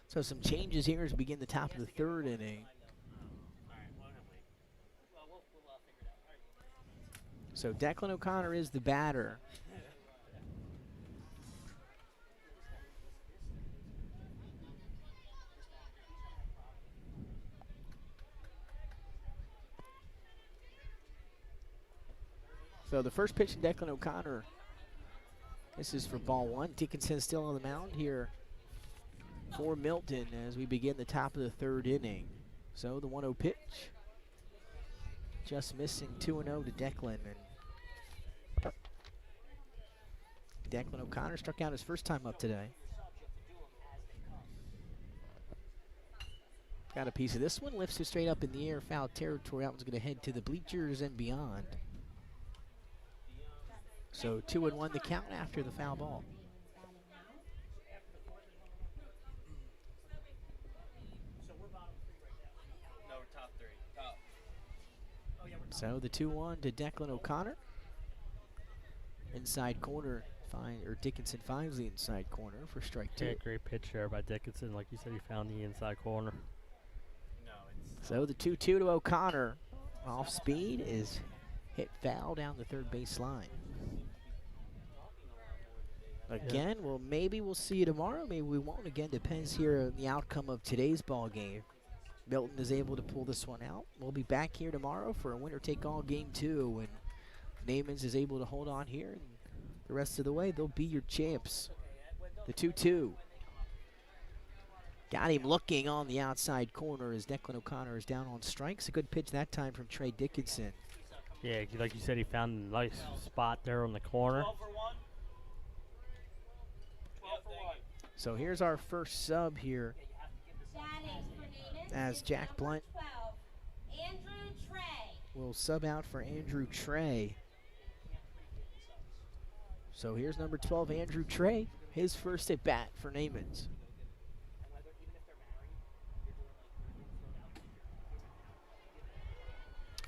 So some changes here as we begin the top of the third inning. So Declan O'Connor is the batter. So the first pitch to Declan O'Connor. This is for ball one. Dickinson still on the mound here for Milton as we begin the top of the third inning. So the 1-0 pitch. Just missing 2-0 to Declan. And Declan O'Connor struck out his first time up today. Got a piece of this one, lifts it straight up in the air, foul territory. That one's going to head to the bleachers and beyond. So 2-1 the count after the foul ball. No, we're top 3. Top. So the 2-1 to Declan O'Connor. Inside corner, Dickinson finds the inside corner for strike 2. Yeah, great pitch there by Dickinson. Like you said, he found the inside corner. So the 2-2 to O'Connor. Off speed is hit foul down the third base line. Again, well, maybe we'll see you tomorrow. Maybe we won't. Again, depends here on the outcome of today's ball game. Milton is able to pull this one out. We'll be back here tomorrow for a winner-take-all game 2. And Naamans is able to hold on here. And the rest of the way, they'll be your champs. The 2-2. Got him looking on the outside corner as Declan O'Connor is down on strikes. A good pitch that time from Trey Dickinson. Yeah, like you said, he found a nice spot there on the corner. 12 for 1. 12 for 1. So here's our first sub here Batting for Naamans as is Jack number Blunt 12, Andrew Trey. will sub out for Andrew Trey. So here's number 12, Andrew Trey, his first at bat for Naamans.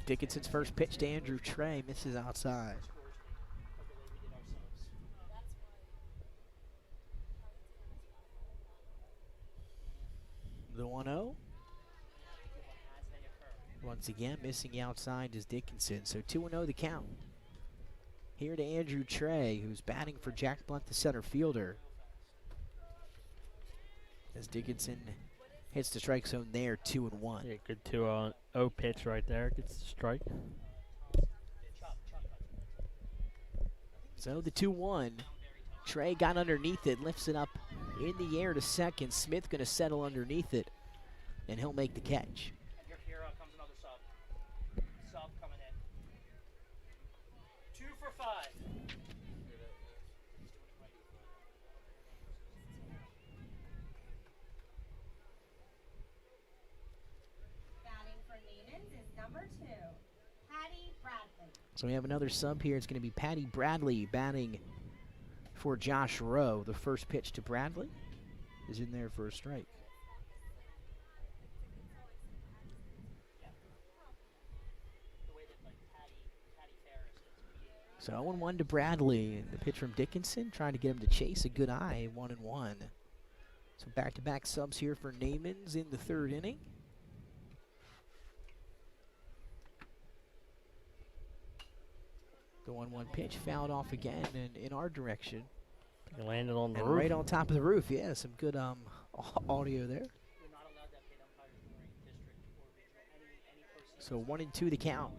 Dickinson's first pitch to Andrew Trey misses outside. The 1-0. Once again, missing outside is Dickinson. So 2-0 the count. Here to Andrew Trey, who's batting for Jack Blunt, the center fielder. As Dickinson hits the strike zone there, 2-1. Yeah, good 2-0 pitch right there. Gets the strike. So the 2-1. Trey got underneath it, lifts it up in the air to second. Smith going to settle underneath it. and he'll make the catch. And here comes another sub. Sub coming in. 2 for 5. Batting for Naamans is number 2, Patty Bradley. So we have another sub here. It's going to be Patty Bradley batting for Josh Rowe. The first pitch to Bradley is in there for a strike. So 0-1 to Bradley, and the pitch from Dickinson, trying to get him to chase a good eye, 1-1. So back-to-back subs here for Naamans in the third inning. The 1-1 pitch fouled off again and in our direction. He landed on the And roof. right on top of the roof, yeah, some good audio there. So 1-2 the count.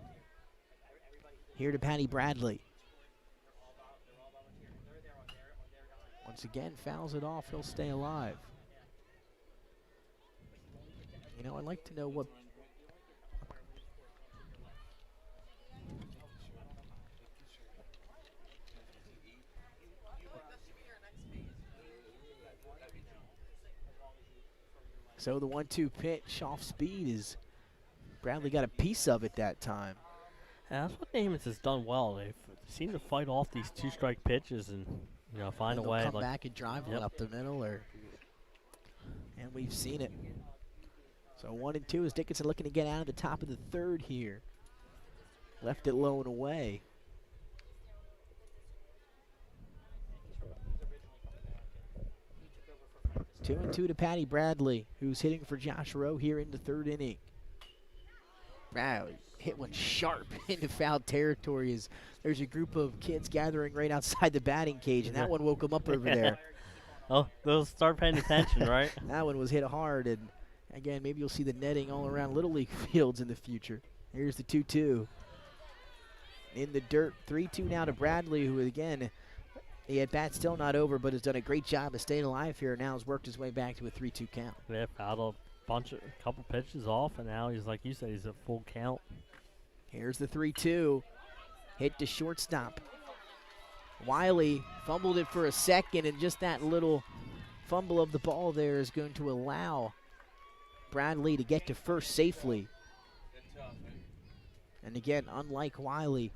Here to Patty Bradley. Once again, fouls it off. He'll stay alive. You know, I'd like to know what. So the 1-2 pitch off speed is Bradley got a piece of it that time. Yeah, that's what Naamans has done well. They seem to fight off these 2-strike pitches and find a They'll way. come back and drive one up the middle, and we've seen it. So 1-2 is Dickinson looking to get out of the top of the third here. Left it low and away. 2-2 to Patty Bradley, who's hitting for Josh Rowe here in the third inning. Bradley hit one sharp into foul territory as there's a group of kids gathering right outside the batting cage, and that one woke them up over there. Oh, they'll start paying attention, right? That one was hit hard, and again, maybe you'll see the netting all around Little League fields in the future. Here's the 2-2. In the dirt, 3-2 now to Bradley, who again, the at-bat still not over, but has done a great job of staying alive here, and now has worked his way back to a 3-2 count. Yeah, fouled a couple pitches off, and now he's, like you said, he's at full count. Here's the 3-2. Hit to shortstop. Wiley fumbled it for a second, and just that little fumble of the ball there is going to allow Bradley to get to first safely. And again, unlike Wiley,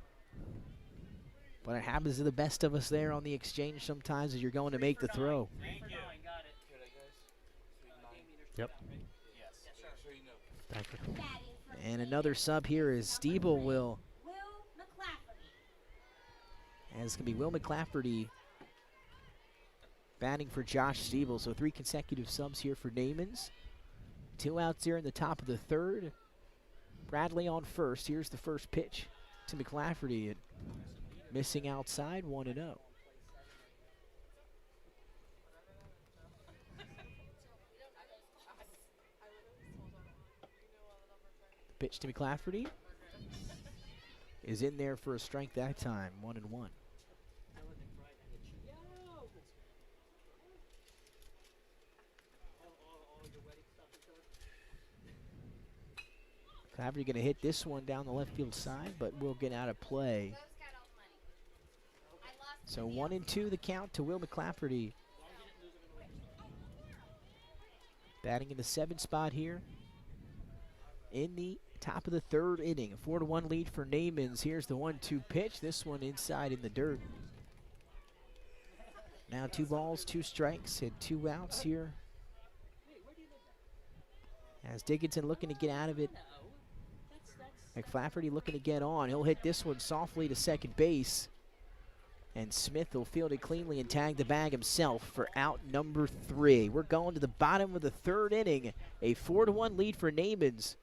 but it happens to the best of us there on the exchange sometimes as you're going to make the throw. Yep. Thank you. And another sub here is Stiebel will. And it's going to be Will McClafferty batting for Josh Stiebel. So 3 consecutive subs here for Naamans. 2 outs here in the top of the third. Bradley on first. Here's the first pitch to McClafferty. And missing outside, 1-0. Pitch to McClafferty is in there for a strike that time, 1-1. McClafferty going to hit this one down the left field side, but will get out of play. So 1-2 the count to Will McClafferty. Batting in the 7th spot here in the top of the third inning. A 4-1 lead for Naamans. Here's the 1-2 pitch. This one inside in the dirt. Now 2 balls, 2 strikes, and 2 outs here. As Dickinson looking to get out of it. McClafferty looking to get on. He'll hit this one softly to second base. And Smith will field it cleanly and tag the bag himself for out number 3. We're going to the bottom of the third inning. A 4-1 lead for Naamans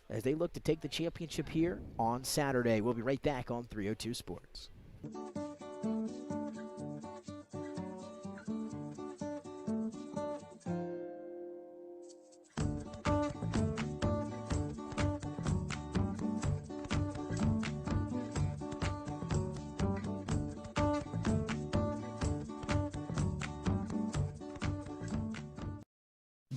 as they look to take the championship here on Saturday. We'll be right back on 302 Sports.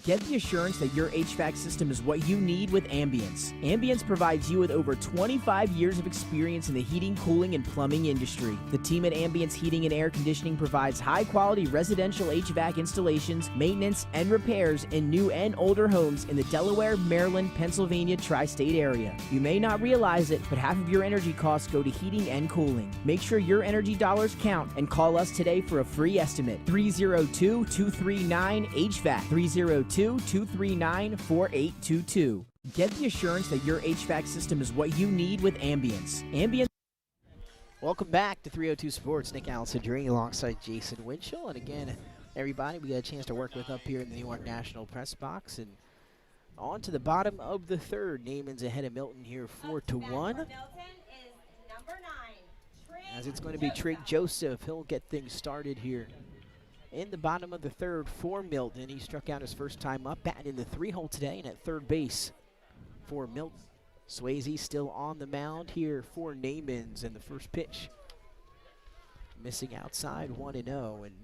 Get the assurance that your HVAC system is what you need with Ambience. Ambience provides you with over 25 years of experience in the heating, cooling, and plumbing industry. The team at Ambience Heating and Air Conditioning provides high-quality residential HVAC installations, maintenance, and repairs in new and older homes in the Delaware, Maryland, Pennsylvania tri-state area. You may not realize it, but half of your energy costs go to heating and cooling. Make sure your energy dollars count and call us today for a free estimate. 302-239-HVAC. 302-239-4822. Get the assurance that your HVAC system is what you need with Ambience. Ambience. Welcome back to 302 Sports. Nick Alessandrini alongside Jason Winchell. And again, everybody, we got a chance to work with up here in the New York National press box. And on to the bottom of the third. Naaman's ahead of Milton here 4-1. As it's going to be Trig Joseph. He'll get things started here in the bottom of the third for Milton. He struck out his first time up, batting in the 3-hole today and at third base for Milton. Swayze still on the mound here for Naamans, and the first pitch missing outside 1-0. And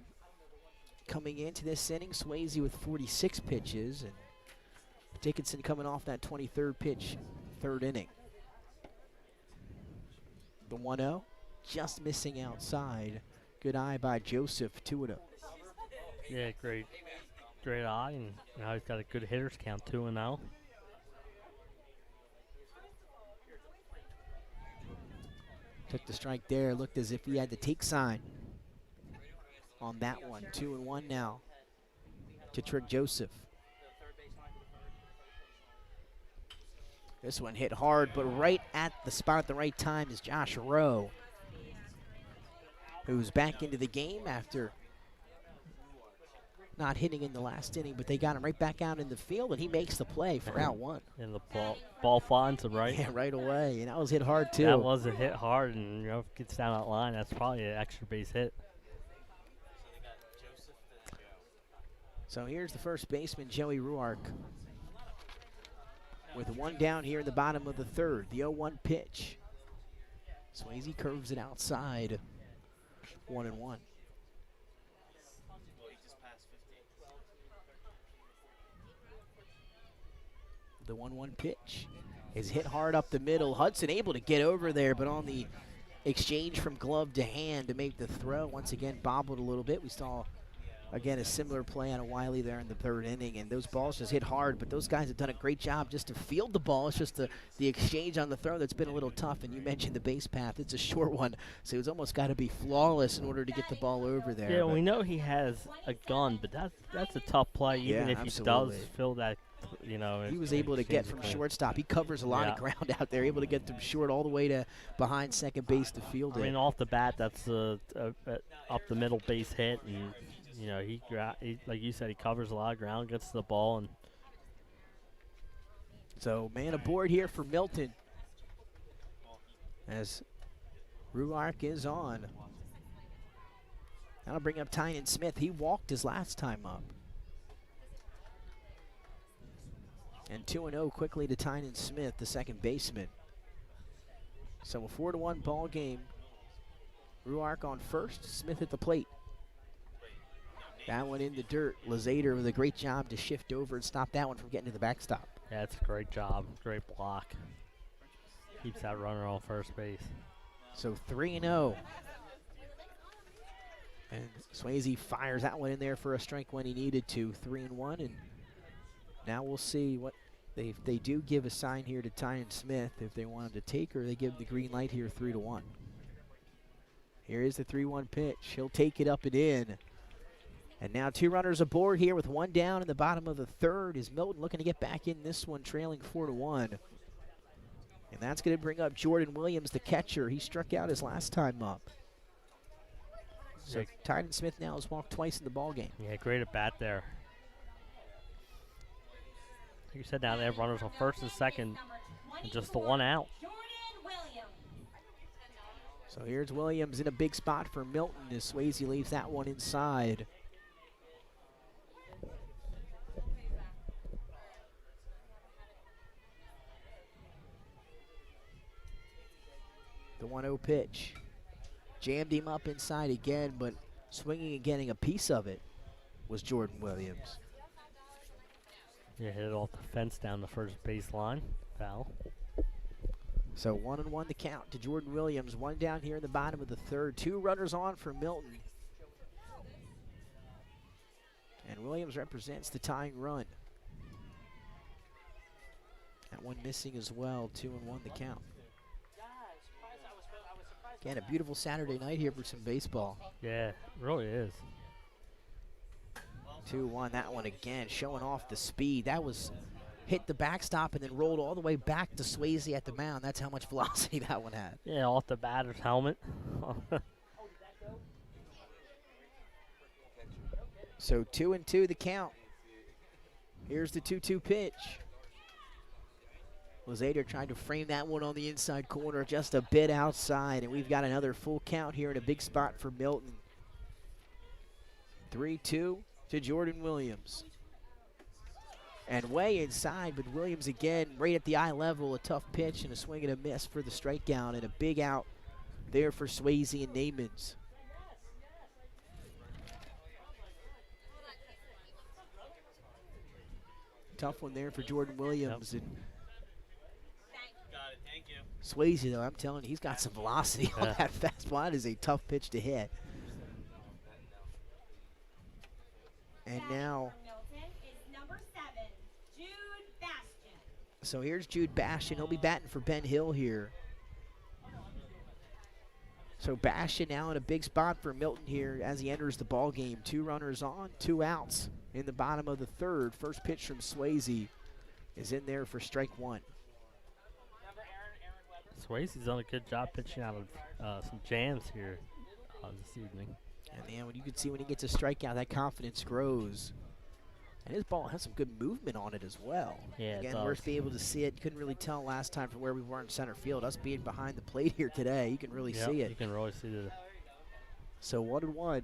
coming into this inning, Swayze with 46 pitches, and Dickinson coming off that 23rd pitch, third inning. The 1-0 just missing outside. Good eye by Joseph, 2-0. Yeah, great eye, and now he's got a good hitters count, 2-0. Took the strike there, looked as if he had the take sign on that one. 2-1 now to Trig Joseph. This one hit hard, but right at the spot at the right time is Josh Rowe, who's back into the game after not hitting in the last inning, but they got him right back out in the field, and he makes the play for out one. And the ball finds him, right? Yeah, right away, and that was hit hard too. That was a hit hard, and if it gets down that line, that's probably an extra base hit. So here's the first baseman, Joey Ruark, with one down here in the bottom of the third. The 0-1 pitch. Swayze curves it outside. 1-1. The 1-1 pitch is hit hard up the middle. Hudson able to get over there, but on the exchange from glove to hand to make the throw, once again bobbled a little bit. We saw, again, a similar play on a Wiley there in the third inning, and those balls just hit hard, but those guys have done a great job just to field the ball. It's just the exchange on the throw that's been a little tough, and you mentioned the base path. It's a short one, so it's almost got to be flawless in order to get the ball over there. Yeah, we know he has a gun, but that's a tough play, even if absolutely. He does fill that, you know. He was able to get from shortstop. He covers a lot of ground out there, able to get them short all the way to behind second base to field it. I mean, off the bat, that's a up the middle base hit, and you know, he like you said, he covers a lot of ground, gets to the ball, and so man aboard here for Milton as Ruark is on. That'll bring up Tynan Smith. He walked his last time up. And 2-0 quickly to Tynan Smith, the second baseman. So a 4-1 ball game. Ruark on first, Smith at the plate. That one in the dirt. Lazader with a great job to shift over and stop that one from getting to the backstop. Yeah, it's a great job, great block. Keeps that runner on first base. So 3-0. And Swayze fires that one in there for a strike when he needed to. 3-1, and now we'll see what they do give a sign here to Tynan Smith if they want him to take, or they give the green light here 3-1. Here is the 3-1 pitch. He'll take it up and in. And now two runners aboard here with one down in the bottom of the third. Is Milton looking to get back in this one, trailing 4-1. And that's going to bring up Jordan Williams, the catcher. He struck out his last time up. So Tynan Smith now has walked twice in the ballgame. Yeah, great at bat there. Like you said, now they have runners on first and second, and just the one out. So here's Williams in a big spot for Milton as Swayze leaves that one inside. The 1-0 pitch. Jammed him up inside again, but swinging and getting a piece of it was Jordan Williams. Yeah, hit it off the fence down the first baseline. Foul. So 1-1 the count to Jordan Williams. One down here in the bottom of the third. 2 runners on for Milton. And Williams represents the tying run. That one missing as well. 2-1 the count. Again, a beautiful Saturday night here for some baseball. Yeah, it really is. 2-1, that one again, showing off the speed. That was hit the backstop and then rolled all the way back to Swayze at the mound. That's how much velocity that one had. Yeah, off the batter's helmet. So 2-2 the count. Here's the 2-2 pitch. Lazader trying to frame that one on the inside corner, just a bit outside, and we've got another full count here in a big spot for Milton. 3-2 to Jordan Williams. And way inside, but Williams again, right at the eye level, a tough pitch and a swing and a miss for the strikeout, and a big out there for Swayze and Naamans. Tough one there for Jordan Williams. Yep. And Got it. Thank you. Swayze, though, I'm telling you, he's got some velocity on that fastball. That is a tough pitch to hit. And now, Milton is number 7, Jude Bastian. so here's Jude Bastian. He'll be batting for Ben Hill here. So Bastian now in a big spot for Milton here as he enters the ball game. 2 runners on, 2 outs in the bottom of the third. First pitch from Swayze is in there for strike 1. Swayze's done a good job pitching out of some jams here this evening. And then when you can see when he gets a strikeout, that confidence grows. And his ball has some good movement on it as well. Yeah, Again, it does. we're be able to see it. Couldn't really tell last time from where we were in center field. Us being behind the plate here today, you can really Yep, see it. You can really see the. So 1-1.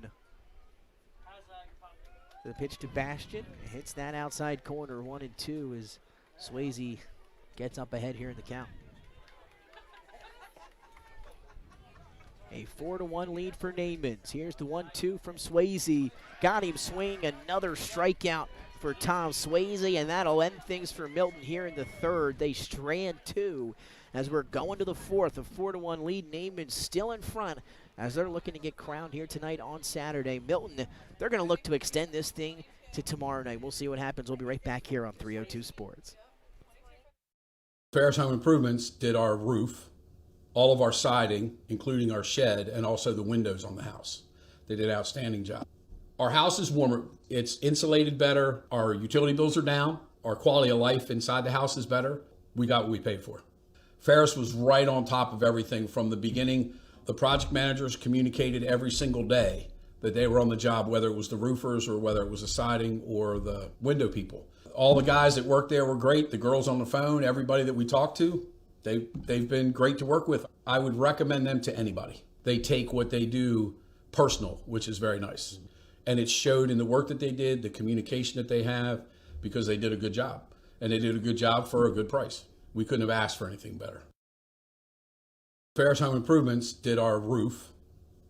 The pitch to Bastian hits that outside corner. 1-2 as Swayze gets up ahead here in the count. A 4-1 lead for Naamans. Here's the 1-2 from Swayze. Got him swing. Another strikeout for Tom Swayze, and that'll end things for Milton here in the third. They strand 2 as we're going to the fourth. A 4-1 lead. Naamans still in front as they're looking to get crowned here tonight on Saturday. Milton, they're going to look to extend this thing to tomorrow night. We'll see what happens. We'll be right back here on 302 Sports. Ferris Home Improvements did our roof, all of our siding, including our shed, and also the windows on the house. They did an outstanding job. Our house is warmer. It's insulated better. Our utility bills are down. Our quality of life inside the house is better. We got what we paid for. Ferris was right on top of everything from the beginning. The project managers communicated every single day that they were on the job, whether it was the roofers or whether it was the siding or the window people. All the guys that worked there were great. The girls on the phone, everybody that we talked to, they've been great to work with. I would recommend them to anybody. They take what they do personal, which is very nice. And it showed in the work that they did, the communication that they have, because they did a good job. And they did a good job for a good price. We couldn't have asked for anything better. Ferris Home Improvements did our roof,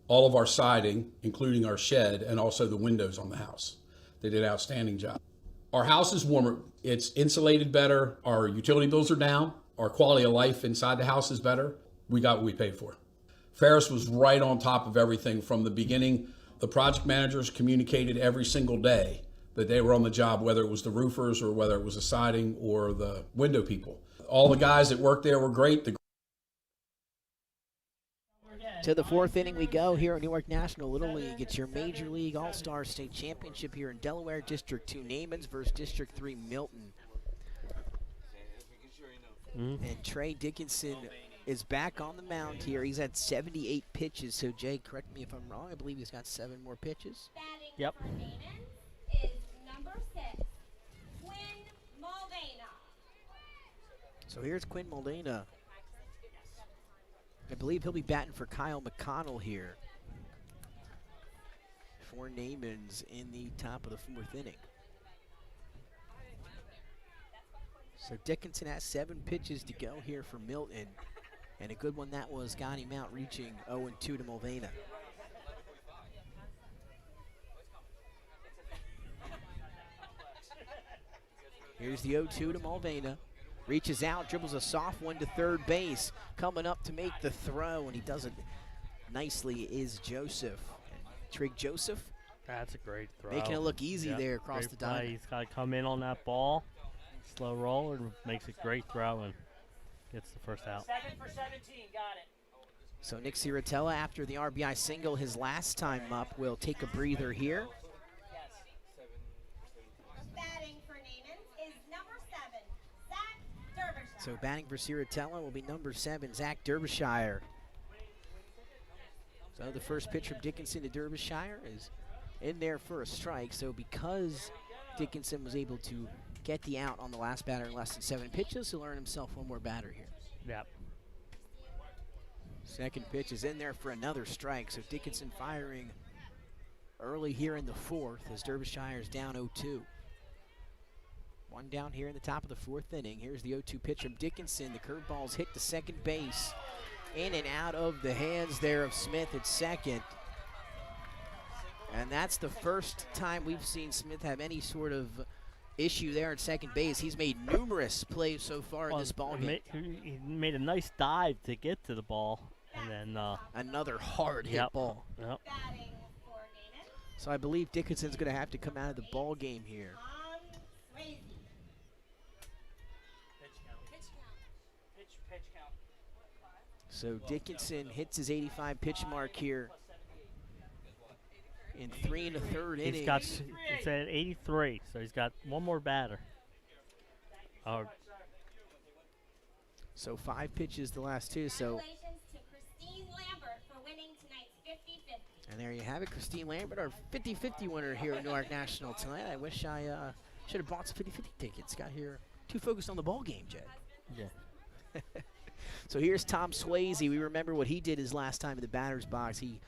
all of our siding, including our shed, and also the windows on the house. They did an outstanding job. Our house is warmer. It's insulated better. Our utility bills are down. Our quality of life inside the house is better. We got what we paid for. Ferris was right on top of everything from the beginning. The project managers communicated every single day that they were on the job, whether it was the roofers or whether it was the siding or the window people. All the guys that worked there were great. To the fourth inning we go here at Newark National Little League. It's your Major League All-Star State Championship here in Delaware. District 2 Naamans versus District 3 Milton. And Trey Dickinson is back on the mound here. He's had 78 pitches. So, Jay, correct me if I'm wrong. I believe he's got 7 more pitches. Yep. For Naamans is number 6, Quinn Mulvaney. So here's Quinn Molina. I believe he'll be batting for Kyle McConnell here for Naamans in the top of the fourth inning. So Dickinson has 7 pitches to go here for Milton. And a good one that was, got him out, reaching 0-2 to Mulvaney. Here's the 0-2 to Mulvena. Reaches out, dribbles a soft one to third base. Coming up to make the throw, and he does it nicely is Joseph. Trig Joseph That's a great throw. making it look easy there across Great the play. diamond. He's got to come in on that ball, slow roll, and makes a great throw and gets the first out. 7 for 17, got it. So Nick Ciratella, after the RBI single his last time up, will take a breather here. Batting for Naamans is number 7, Zach Derbyshire. So batting for Ciratella will be number 7, Zach Derbyshire. So the first pitch from Dickinson to Derbyshire is in there for a strike. So because Dickinson was able to get the out on the last batter in less than 7 pitches, he'll earn himself one more batter here. Yep. Second pitch is in there for another strike. So Dickinson firing early here in the 4th as Derbyshire's down 0-2. One down here in the top of the 4th inning. Here's the 0-2 pitch from Dickinson. The curveball's hit to second base. In and out of the hands there of Smith at second. And that's the first time we've seen Smith have any sort of issue there at second base. He's made numerous plays so far in this ball game. He made a nice dive to get to the ball, and then another hard hit ball. Yep. Batting for Naamans, So I believe Dickinson's going to have to come out of the ball game here. Swayze. Pitch count. So Dickinson hits his 85 pitch mark here in 3 1/3 innings. He's got, it's at 83, so he's got one more batter. So 5 pitches the last 2. So Congratulations to Christine Lambert for winning tonight's 50-50. and there you have it, Christine Lambert, our 50-50 winner here at Newark National tonight. I wish I should have bought some 50-50 tickets. Got here too focused on the ball game, Jed. Yeah. So here's Tom Swayze. We remember what he did his last time in the batter's box. He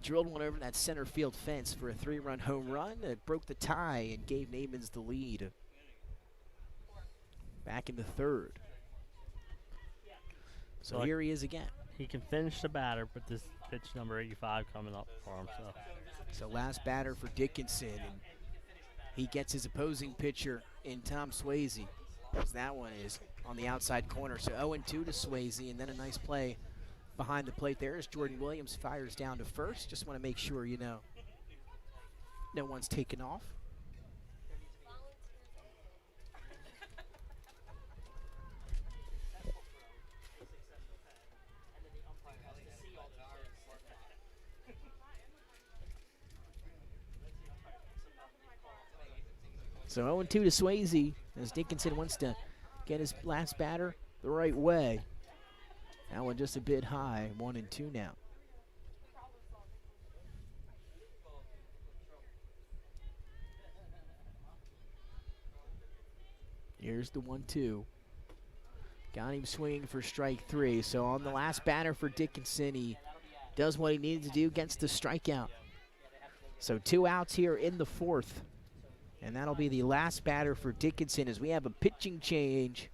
drilled one over that center field fence for a 3-run home run. It broke the tie and gave Naamans the lead. Back in the 3rd. So Like, here he is again. He can finish the batter, but this pitch number 85 coming up for him. So last batter for Dickinson, and he gets his opposing pitcher in Tom Swayze. As that one is on the outside corner. So 0-2 to Swayze, and then a nice play behind the plate there as Jordan Williams fires down to first. Just want to make sure you know no one's taken off. So 0-2 to Swayze as Dickinson wants to get his last batter the right way. That one just a bit high, 1-2 now. Here's the 1-2. Got him swinging for strike 3. So on the last batter for Dickinson, he does what he needed to do, gets the strikeout. So 2 outs here in the 4th. And that'll be the last batter for Dickinson as we have a pitching change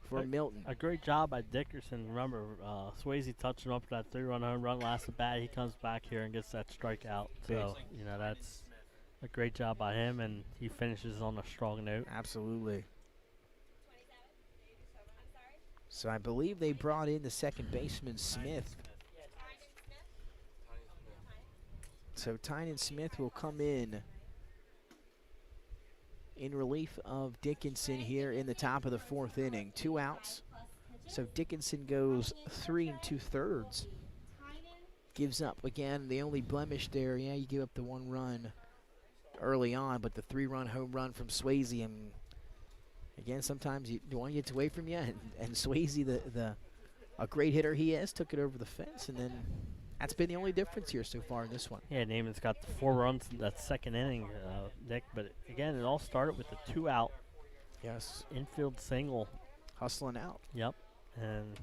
for Milton. A great job by Dickerson. Remember, Swayze touched him up for that 3-run home run last at bat. He comes back here and gets that strikeout. So, you know, that's a great job by him, and he finishes on a strong note. Absolutely. So I believe they brought in the second baseman, Smith. So Tynan Smith will come in relief of Dickinson here in the top of the 4th inning. 2 outs. So Dickinson goes 3 2/3. Gives up again. The only blemish there, yeah, you give up the 1 run early on, but the 3-run home run from Swayze, and again, sometimes you want to get away from you, and Swayze, a great hitter he is, took it over the fence, and then that's been the only difference here so far in this one. Yeah, Naaman's got the 4 runs in that 2nd inning, Nick. But again, it all started with the 2-out infield single. Hustling out. Yep. And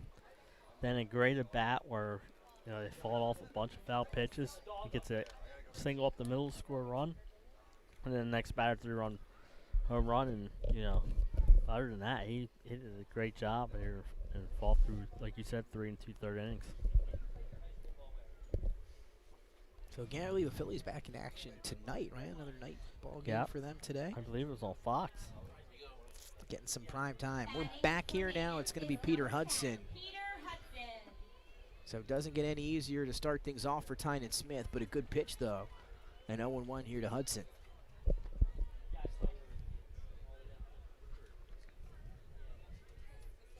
then a great at bat where, you know, they fought off a bunch of foul pitches. He gets a single up the middle to score a run. And then the next batter, 3-run home run. And, you know, other than that, he did a great job here and fought through, like you said, 3 2/3 innings. So again, I believe the Phillies back in action tonight, right? Another night ball game for them today. I believe it was on Fox. getting some prime time. We're back here now. It's going to be Peter Hudson. So it doesn't get any easier to start things off for Tynan Smith, but a good pitch, though. And 0-1 here to Hudson.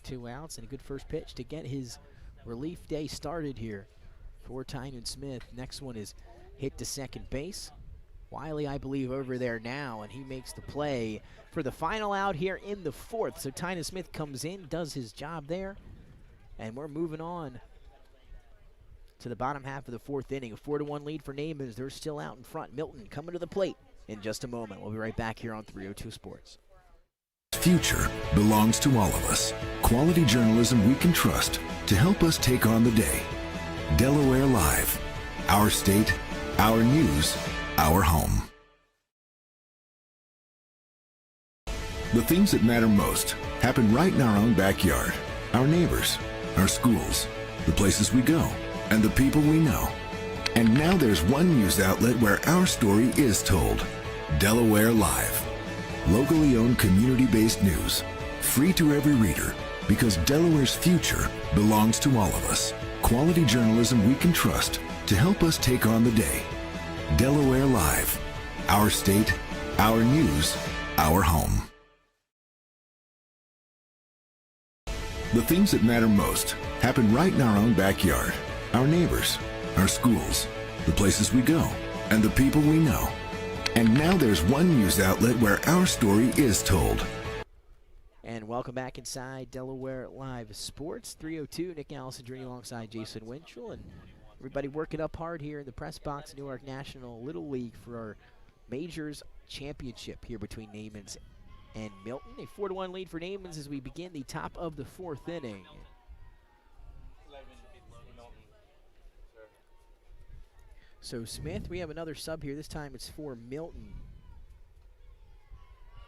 Two outs and a good first pitch to get his relief day started here for Tynan Smith. Next one is hit to second base. Wiley, I believe, over there now, and he makes the play for the final out here in the fourth. So Tynan Smith comes in, does his job there, and we're moving on to the bottom half of the fourth inning. A 4-1 lead for Naamans. They're still out in front. Milton coming to the plate in just a moment. We'll be right back here on 302 Sports. Future belongs to all of us. Quality journalism we can trust to help us take on the day. Delaware Live. Our state, our news, our home. The things that matter most happen right in our own backyard. Our neighbors, our schools, the places we go, and the people we know. And now there's one news outlet where our story is told. Delaware Live. Locally owned, community-based news. Free to every reader, because Delaware's future belongs to all of us. Quality journalism we can trust to help us take on the day. Delaware Live. Our state, our news, our home. The things that matter most happen right in our own backyard. Our neighbors, our schools, the places we go, and the people we know. And now there's one news outlet where our story is told. And welcome back inside Delaware Live Sports. 302, Nick Alessandrini alongside Jason Winchell. And everybody working up hard here in the press box, Newark National Little League for our Majors Championship here between Naamans and Milton. A 4-1 lead for Naamans as we begin the top of the fourth inning. So Smith, we have another sub here. This time it's for Milton.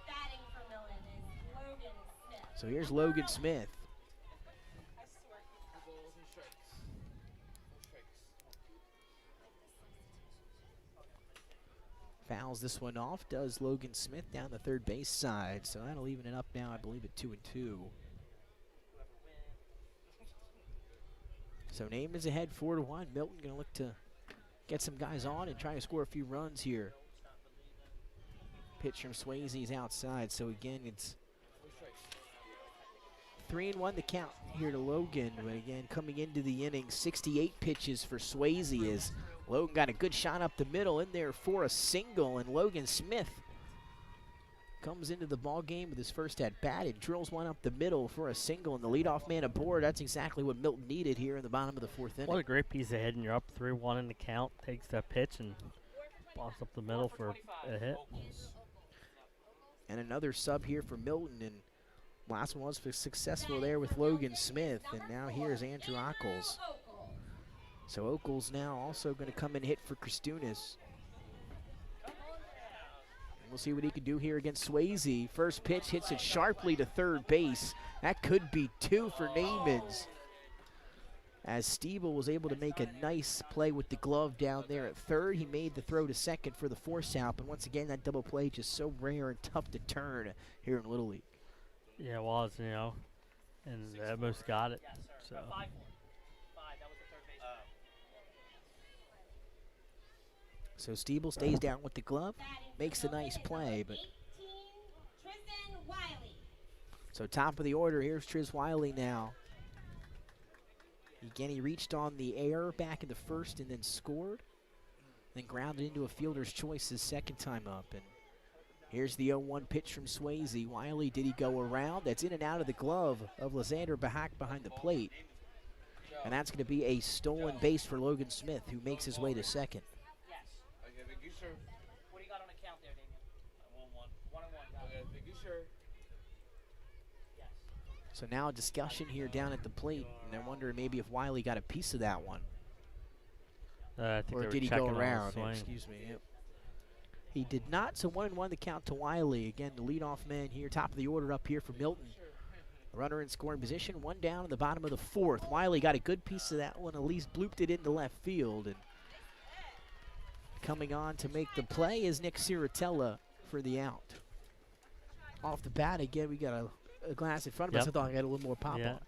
Batting for Milton is Logan Smith. So here's Logan Smith. Fouls this one off, does Logan Smith down the third base side. So that'll even it up now, I believe, at 2-2. So Naamans ahead 4-1. Milton gonna look to get some guys on and try to score a few runs here. Pitch from Swayze's outside, so again it's 3-1 the count here to Logan. But again, coming into the inning, 68 pitches for Swayze as Logan got a good shot up the middle in there for a single, and Logan Smith comes into the ball game with his first at bat and drills one up the middle for a single, and the leadoff man aboard. That's exactly what Milton needed here in the bottom of the fourth inning. What a great piece of hitting. You're up 3-1 in the count, takes that pitch and pops up the middle for a hit. And another sub here for Milton, and last one was successful there with Logan Smith, and now here's Andrew Ockles. So Ockles now also going to come and hit for Kristunas. We'll see what he can do here against Swayze. First pitch hits it sharply to third base. That could be two for Naamans, as Stiebel was able to make a nice play with the glove down there at third. He made the throw to second for the force out, but once again, that double play just so rare and tough to turn here in Little League. Yeah, it was, you know, and they almost got it. So. So Stiebel stays down with the glove, makes a nice play, but so top of the order, here's Triz Wiley now. Again, he reached on the air back in the first and then scored, then grounded into a fielder's choice his second time up. And here's the 0-1 pitch from Swayze. Wiley, did he go around? That's in and out of the glove of Lysander Bahak behind the plate. And that's going to be a stolen base for Logan Smith, who makes his way to second. What do you got on account there, Damien? 1-1. 1-1. Okay, you sure? Yes. So now a discussion here down at the plate, and they're wondering maybe if Wiley got a piece of that one. I think or did he go around? Excuse me. Yep. He did not, so 1-1 the count to Wiley. Again, the leadoff man here, top of the order up here for Milton. Runner in scoring position, one down in the bottom of the fourth. Wiley got a good piece of that one, at least blooped it into left field. And coming on to make the play is Nick Ciratella for the out. off the bat. Again, we got a glass in front of us. I thought I got a little more pop on.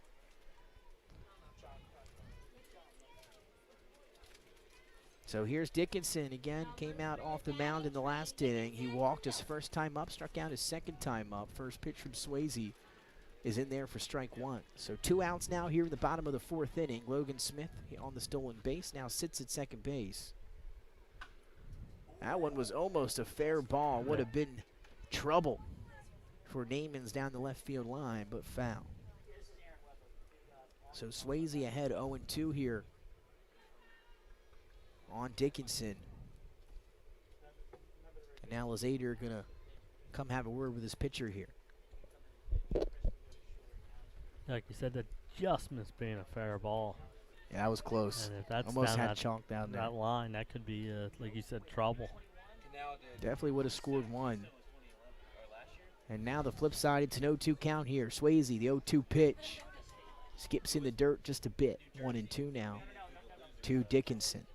So here's Dickinson again, came out off the mound in the last inning. He walked his first time up, struck out his second time up. First pitch from Swayze is in there for strike one. So 2 outs now here in the bottom of the 4th inning. Logan Smith on the stolen base, now sits at second base. That one was almost a fair ball. Would have been trouble for Naamans down the left field line, but foul. So Swayze ahead 0-2 here on Dickinson. And now Lazader gonna come have a word with his pitcher here. Like you said, that just missed being a fair ball. Yeah, that was close. And if that's almost down had chalk down there. That line, that could be, like you said, trouble. Definitely would have scored one. And now the flip side, it's an 0-2 count here. Swayze, the 0-2 pitch. Skips in the dirt just a bit. 1-2 now to Dickinson.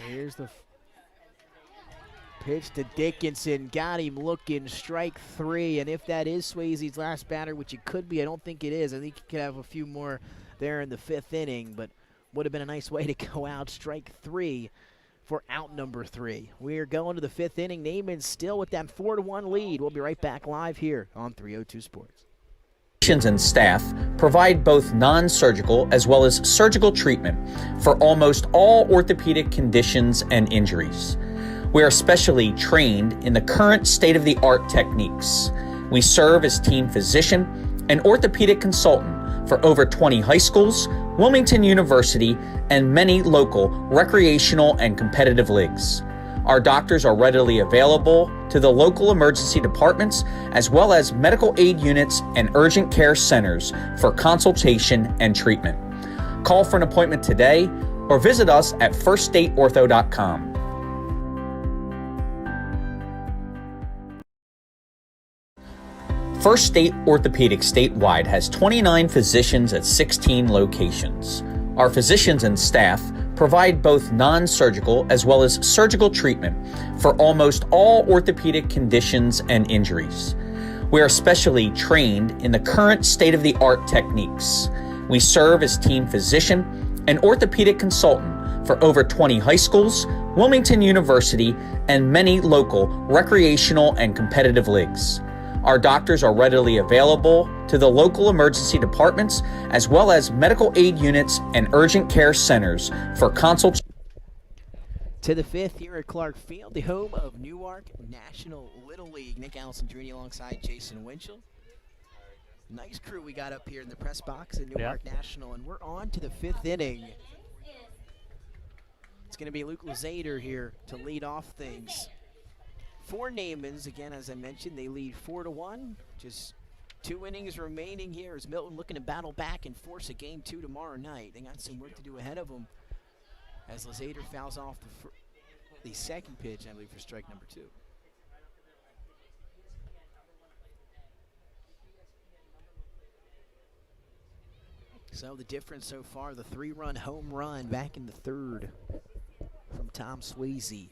Here's the pitch to Dickinson. Got him looking, strike 3. And if that is Swayze's last batter, which it could be, I don't think it is. I think he could have a few more there in the 5th inning, but would have been a nice way to go out. Strike 3 for out number 3. We're going to the 5th inning. Naaman still with that 4-1 lead. We'll be right back live here on 302 Sports. Physicians and staff provide both non-surgical as well as surgical treatment for almost all orthopedic conditions and injuries. We are specially trained in the current state-of-the-art techniques. We serve as team physician and orthopedic consultant for over 20 high schools, Wilmington University, and many local recreational and competitive leagues. Our doctors are readily available to the local emergency departments as well as medical aid units and urgent care centers for consultation and treatment. Call for an appointment today or visit us at firststateortho.com. First State Orthopedic statewide has 29 physicians at 16 locations. Our physicians and staff provide both non-surgical as well as surgical treatment for almost all orthopedic conditions and injuries. We are specially trained in the current state-of-the-art techniques. We serve as team physician and orthopedic consultant for over 20 high schools, Wilmington University, and many local recreational and competitive leagues. Our doctors are readily available to the local emergency departments as well as medical aid units and urgent care centers for consultation. To the 5th here at Clark Field, the home of Newark National Little League. Nick Alessandrini alongside Jason Winchell. Nice crew we got up here in the press box at Newark National, and we're on to the 5th inning. It's going to be Luke Lazader here to lead off things. For Naamans, again, as I mentioned, they lead 4-1. Just 2 innings remaining here as Milton looking to battle back and force a game 2 tomorrow night. They got some work to do ahead of them as Lazader fouls off the second pitch, I believe, for strike number 2. So the difference so far, the 3-run home run back in the 3rd from Tom Swayze.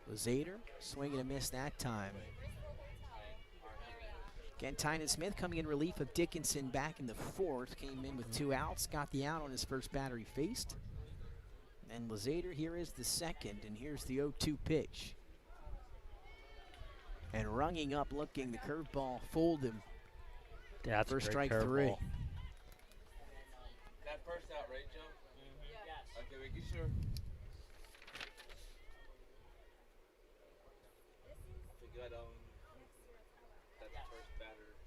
Lazader swinging a miss that time. Again, Tynan Smith coming in relief of Dickinson back in the 4th. Came in with 2 outs, got the out on his first batter he faced. And Lazader, here is the 2nd, and here's the 0-2 pitch. And runging up looking, the curveball fooled him. Yeah, that's for a great strike curve 3. ball. That first out, right, Joe? Yes. Okay, making sure.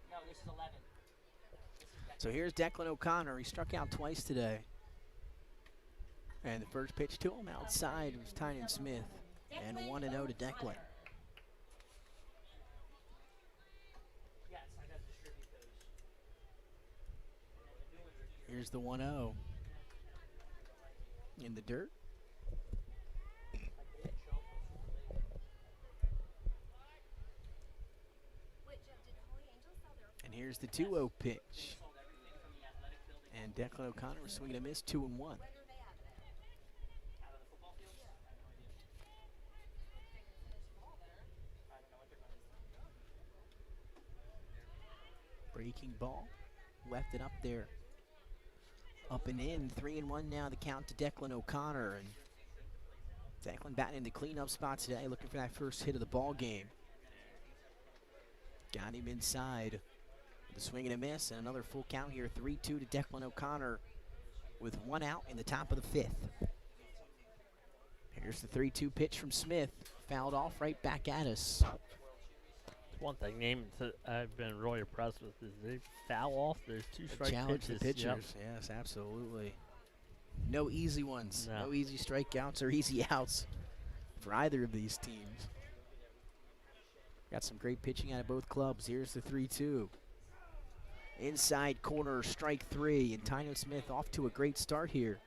No, this is 11. So here's Declan O'Connor. He struck out twice today. And the first pitch to him outside was Tynan Smith. And 1-0 to Declan. Here's the 1-0. In the dirt. And here's the 2-0 pitch. And Declan O'Connor was swinging a miss, 2-1. Breaking ball. Left it up there. Up and in. 3-1 now. The count to Declan O'Connor. And Declan batting in the cleanup spot today, looking for that first hit of the ball game. Got him inside with a swing and a miss, and another full count here. 3-2 to Declan O'Connor with one out in the top of the fifth. Here's the 3-2 pitch from Smith. Fouled off right back at us. One thing I've been really impressed with is they foul off their two strike Challenge pitches. the pitchers. Yes, absolutely. No easy ones. No. No easy strikeouts or easy outs for either of these teams. Got some great pitching out of both clubs. Here's the 3-2. Inside corner, strike three, and Tyno Smith off to a great start here.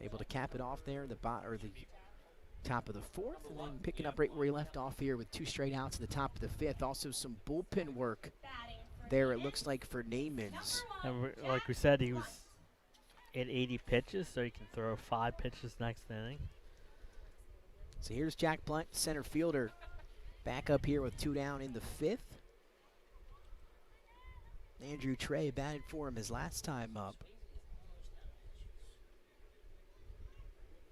Able to cap it off there, the top of the fourth, and then picking up right where he left off here with two straight outs in the top of the fifth. Also some bullpen work there, it looks like, for Naamans. And like we said, he was at 80 pitches, so he can throw 5 pitches next inning. So here's Jack Blunt, center fielder, back up here with 2 down in the fifth. Andrew Trey batted for him his last time up.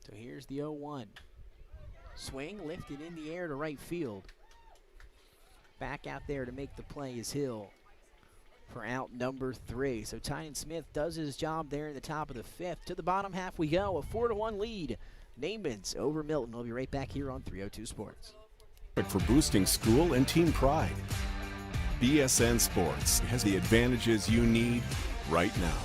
So here's the 0-1. Swing lifted in the air to right field. Back out there to make the play is Hill for out number 3. So Tynan Smith does his job there in the top of the fifth. To the bottom half we go, a 4-1 lead. Naamans over Milton. We'll be right back here on 302 Sports. For boosting school and team pride, BSN Sports has the advantages you need right now.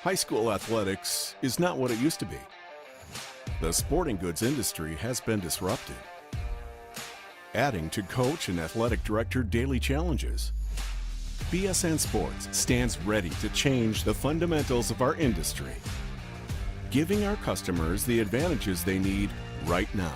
High school athletics is not what it used to be. The sporting goods industry has been disrupted, adding to coach and athletic director daily challenges. BSN Sports stands ready to change the fundamentals of our industry, giving our customers the advantages they need right now.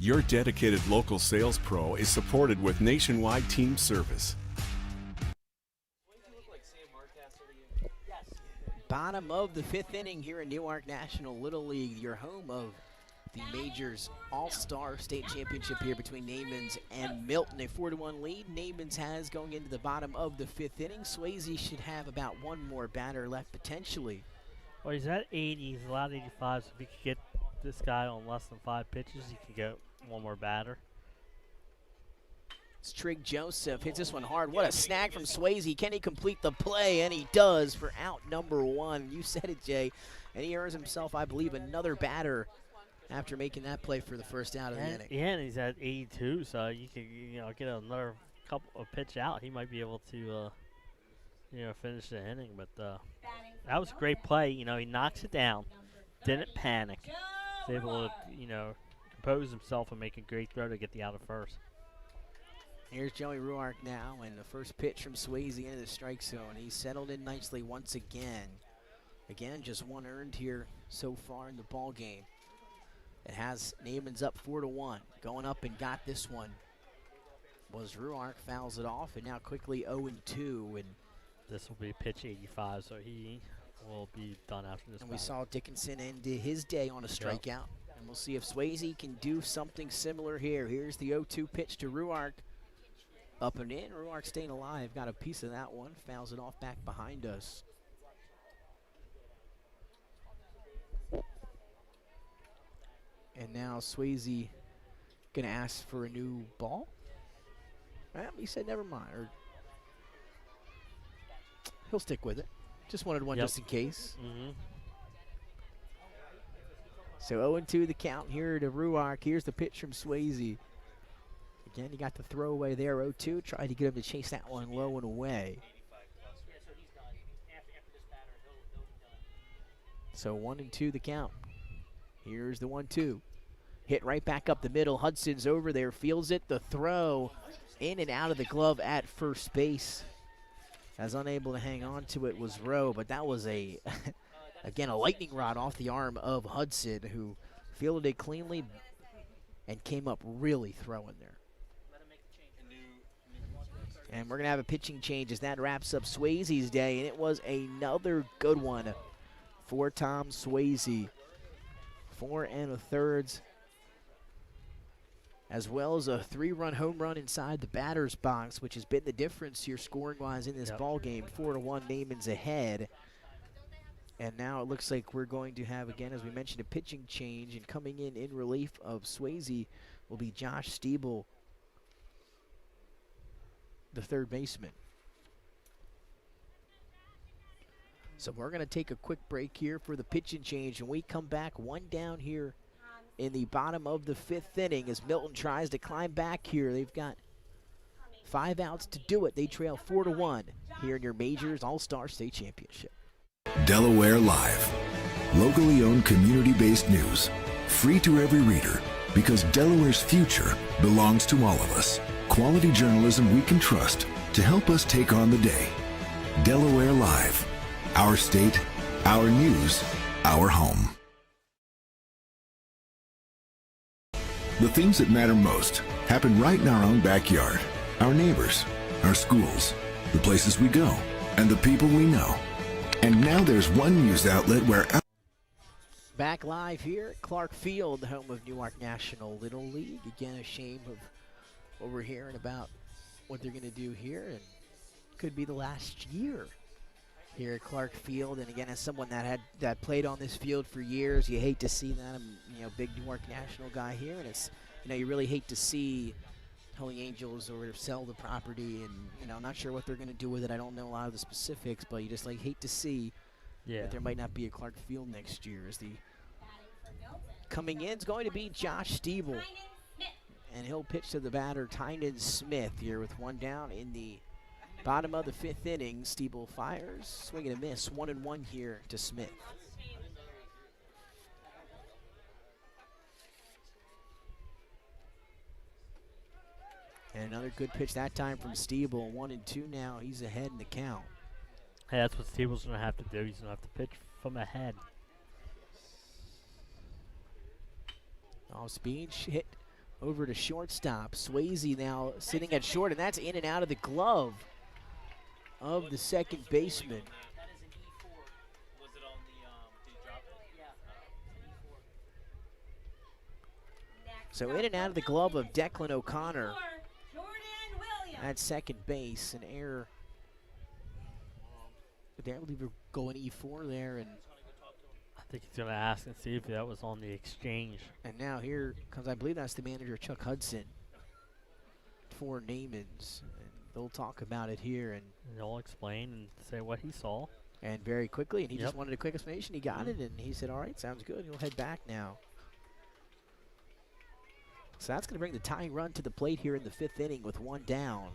Your dedicated local sales pro is supported with nationwide team service. Bottom of the fifth inning here in Newark National Little League, your home of the Majors All-Star State Championship here between Naamans and Milton. A 4-1 lead Naamans has going into the bottom of the fifth inning. Swayze should have about one more batter left potentially. Well, he's at 80. He's allowed 85, so if he could get this guy on less than 5 pitches, he could go one more batter. It's Trig Joseph hits this one hard. What a snag from Swayze. Can he complete the play? And he does for out number 1. You said it, Jay. And he earns himself, I believe, another batter after making that play for the first out of the inning. Yeah, and he's at 82, so you could get another couple of pitch out. He might be able to finish the inning. But that was a great play. He knocks it down, didn't panic. Was able to compose himself and make a great throw to get the out of first. Here's Joey Ruark now, and the first pitch from Swayze into the strike zone. He's settled in nicely once again. Again, just one earned here so far in the ball game. It has Naamans up 4-1. Going up and got this one was Ruark, fouls it off, and now quickly 0-2. And this will be pitch 85, so he will be done after this. And we saw Dickinson end his day on a strikeout. Yep. And we'll see if Swayze can do something similar here. Here's the 0-2 pitch to Ruark. Up and in. Ruark staying alive. Got a piece of that one. Fouls it off back behind us. And now Swayze going to ask for a new ball. Well, he said never mind. Or he'll stick with it. Just wanted one just in case. Mm-hmm. So 0-2 the count here to Ruark. Here's the pitch from Swayze. Again, he got the throwaway there, 0-2. Tried to get him to chase that one low and away. So 1-2 the count. Here's the 1-2. Hit right back up the middle. Hudson's over there, feels it. The throw in and out of the glove at first base. As unable to hang on to it was Rowe, but that was a, again, a lightning rod off the arm of Hudson, who fielded it cleanly and came up really throwing there. And we're going to have a pitching change as that wraps up Swayze's day, and it was another good one for Tom Swayze. 4 1/3, as well as a 3-run home run inside the batter's box, which has been the difference here scoring-wise in this ball game. 4-1, Naaman's ahead. And now it looks like we're going to have, again, as we mentioned, a pitching change, and coming in relief of Swayze will be Josh Stiebel, the third baseman. So we're going to take a quick break here for the pitching change, and we come back 1 down here in the bottom of the 5th inning as Milton tries to climb back here. They've got 5 outs to do it. They trail 4-1 here in your Majors All-Star State Championship. Delaware Live. Locally owned, community-based news. Free to every reader, because Delaware's future belongs to all of us. Quality journalism we can trust to help us take on the day. Delaware Live. Our state, our news, our home. The things that matter most happen right in our own backyard. Our neighbors, our schools, the places we go, and the people we know. And now there's one news outlet where Back live here at Clark Field, the home of Newark National Little League. Again, a shame of what we're hearing about what they're going to do here, and could be the last year here at Clark Field. And again, as someone that played on this field for years, you hate to see that. I'm big Newark National guy here, and it's you really hate to see Holy Angels or sell the property, and I'm not sure what they're going to do with it. I don't know a lot of the specifics, but you just hate to see that there might not be a Clark Field next year. As the coming in is going to be Josh Stiebel, and he'll pitch to the batter Tynan Smith here with 1 down in the bottom of the 5th inning. Stiebel fires, swing and a miss, 1-1 here to Smith. And another good pitch that time from Stiebel. 1-2 now. He's ahead in the count. Hey, that's what Stiebel's going to have to do. He's going to have to pitch from ahead. Off speed, hit over to shortstop. Swayze now sitting at short, and that's in and out of the glove of the second baseman. So in and out of the glove of Declan O'Connor at second base. An error. But I believe we're going E4 there, and I think he's going to ask and see if that was on the exchange. And now here comes, I believe that's the manager, Chuck Hudson, for Naamans. And they'll talk about it here, and they'll explain and say what he saw. And very quickly, and he just wanted a quick explanation. He got it, and he said, all right, sounds good. He'll head back now. So that's going to bring the tying run to the plate here in the 5th inning with 1 down.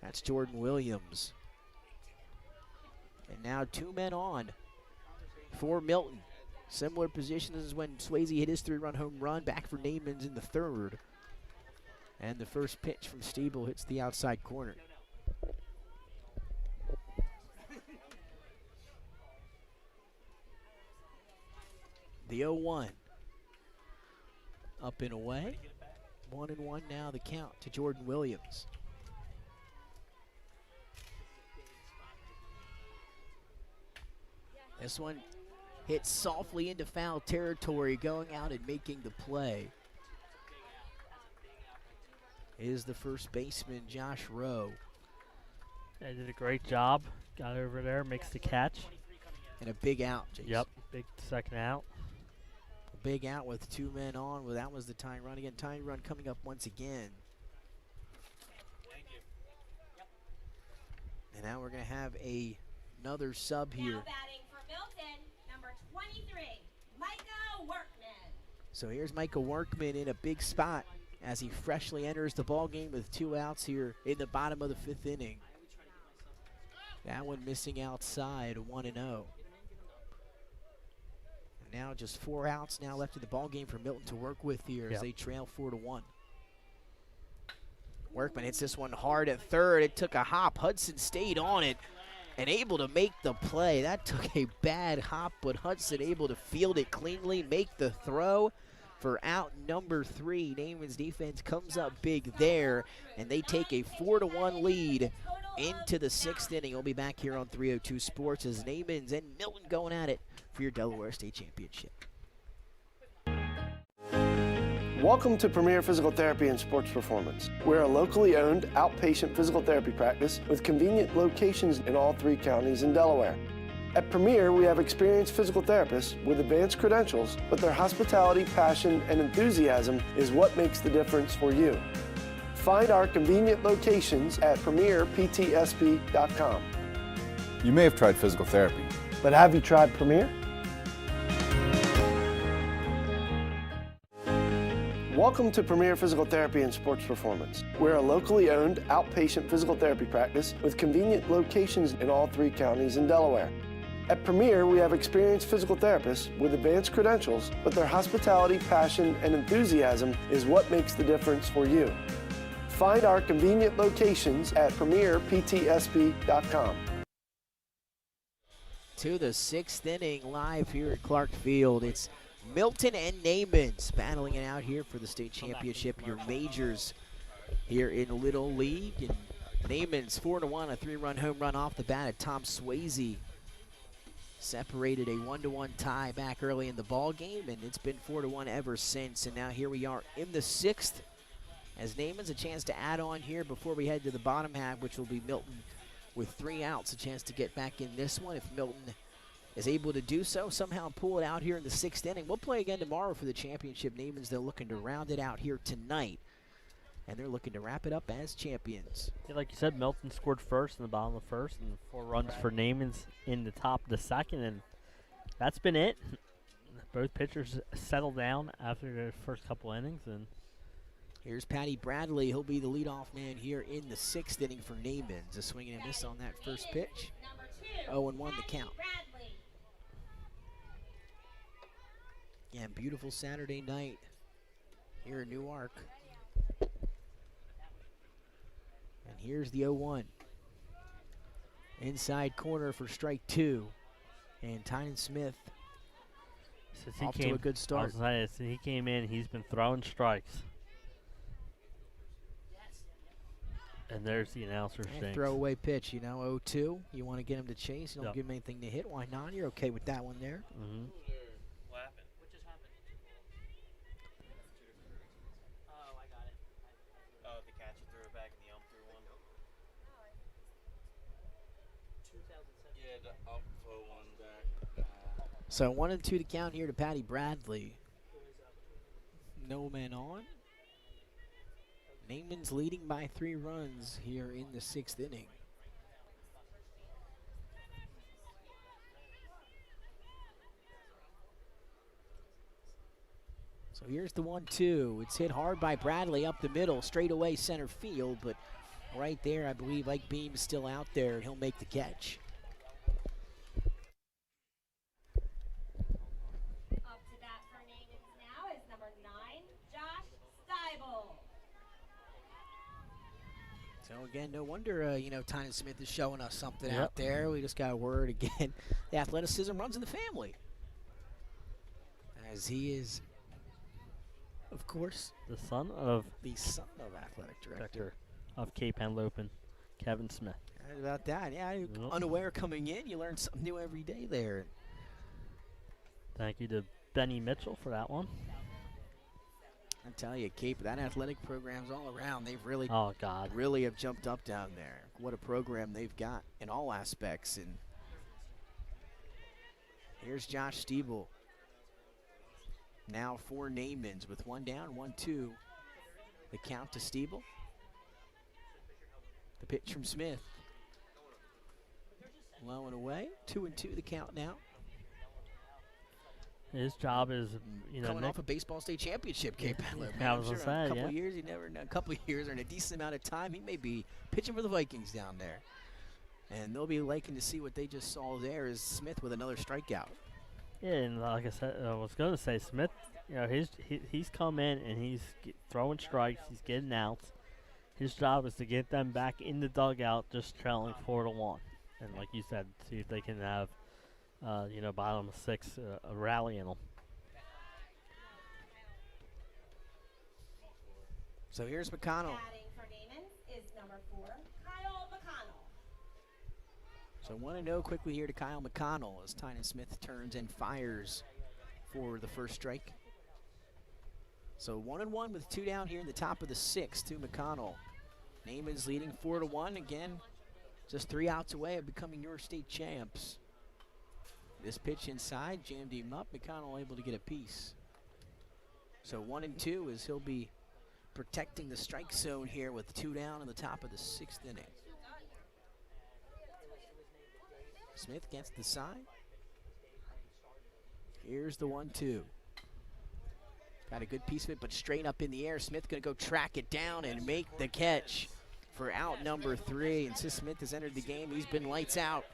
That's Jordan Williams. And now 2 men on for Milton. Similar positions as when Swayze hit his 3-run home run. Back for Naamans in the 3rd. And the first pitch from Stiebel hits the outside corner. The 0-1. Up and away. 1-1 now the count to Jordan Williams. This one hit softly into foul territory, going out and making the play is the first baseman, Josh Rowe. They did a great job. Got over there, makes the catch. And a big out, Jason. Yep, big second out. A big out with 2 men on. Well, that was the tying run again. Tying run coming up once again. And now we're going to have another sub here. Now batting for Milton, number 23, Micah Workman. So here's Micah Workman in a big spot as he freshly enters the ball game with 2 outs here in the bottom of the 5th inning. That one missing outside, 1-0. And now just 4 outs now left in the ball game for Milton to work with here as they trail 4-1. Workman hits this one hard at third. It took a hop. Hudson stayed on it and able to make the play. That took a bad hop, but Hudson able to field it cleanly, make the throw for out number 3. Naaman's defense comes up big there, and they take a 4-1 lead into the 6th inning. We'll be back here on 302 Sports as Naamans and Milton going at it for your Delaware State Championship. Welcome to Premier Physical Therapy and Sports Performance. We're a locally owned outpatient physical therapy practice with convenient locations in all 3 counties in Delaware. At Premier, we have experienced physical therapists with advanced credentials, but their hospitality, passion, and enthusiasm is what makes the difference for you. Find our convenient locations at premierptsp.com. You may have tried physical therapy. But have you tried Premier? Welcome to Premier Physical Therapy and Sports Performance. We're a locally owned outpatient physical therapy practice with convenient locations in all 3 counties in Delaware. At Premier, we have experienced physical therapists with advanced credentials, but their hospitality, passion, and enthusiasm is what makes the difference for you. Find our convenient locations at premierptsp.com. To the 6th inning live here at Clark Field. It's Milton and Naamans battling it out here for the state championship, your majors here in Little League. And Naamans 4-1, a 3-run home run off the bat of Tom Swayze. Separated a 1-1 tie back early in the ball game, and it's been 4-1 ever since. And now here we are in the 6th, as Naamans a chance to add on here before we head to the bottom half, which will be Milton with 3 outs, a chance to get back in this one. If Milton is able to do so, somehow pull it out here in the 6th inning. We'll play again tomorrow for the championship. Naamans, they're looking to round it out here tonight, and they're looking to wrap it up as champions. Yeah, like you said, Milton scored first in the bottom of the 1st, and 4 runs for Naamans in the top of the 2nd, and that's been it. Both pitchers settled down after the first couple innings, and here's Patty Bradley. He'll be the leadoff man here in the 6th inning for Naamans. A swing and a miss on that first pitch. 0-1 the count. Yeah, beautiful Saturday night here in Newark. And here's the 0-1. Inside corner for strike 2. And Tynan Smith off to a good start. Since he came in, he's been throwing strikes. And there's the announcer saying throwaway pitch, you know, 0-2. You want to get him to chase. You don't give him anything to hit. Why not? You're okay with that one there. Mm-hmm. What happened? What just happened? Oh, I got it. Oh, the catcher threw it back and the ump threw one. 2007. Yeah, the ump threw one back. So 1-2 to count here to Patty Bradley. No man on. Naamans leading by 3 runs here in the 6th inning. So here's the 1-2. It's hit hard by Bradley up the middle, straight away center field, but right there, I believe Ike Beam's still out there, and he'll make the catch. Up to bat for Naamans now is number 9, Josh Steibel. So again, no wonder, you know, Tynan Smith is showing us something out there. We just got a word again. The athleticism runs in the family. As he is, of course, the son of athletic director of Cape Henlopen, Kevin Smith. Right about that. Yeah, unaware coming in, you learn something new every day there. Thank you to Benny Mitchell for that one. I tell you, Cape, that athletic program's all around. They've really, really have jumped up down there. What a program they've got in all aspects. And here's Josh Steibel. Now for Naamans with 1 down, 1-2. The count to Steibel. The pitch from Smith. Low and away. 2-2 the count now. His job is, you know, coming off a baseball state championship, Cape Henlopen. I was gonna say, a couple of years, you never know. A couple of years or in a decent amount of time, he may be pitching for the Vikings down there. And they'll be liking to see what they just saw there is Smith with another strikeout. Yeah, and like I said, I was going to say, Smith, you know, he's come in and he's throwing strikes, he's getting outs. His job is to get them back in the dugout, just trailing 4-1, and like you said, see if they can have, bottom of 6 a rally in them. So here's McConnell. Batting for Naamans is number 4, Kyle McConnell. So 1-0 quickly here to Kyle McConnell as Tynan Smith turns and fires for the first strike. So 1-1 with 2 down here in the top of the 6th to McConnell. Naamans leading 4-1 again, just 3 outs away of becoming your state champs. This pitch inside jammed him up. McConnell able to get a piece. So 1-2 as he'll be protecting the strike zone here with 2 down in the top of the 6th inning. Smith gets the side. Here's the 1-2. Got a good piece of it, but straight up in the air. Smith gonna go track it down and make the catch for out number 3. And since Smith has entered the game, he's been lights out.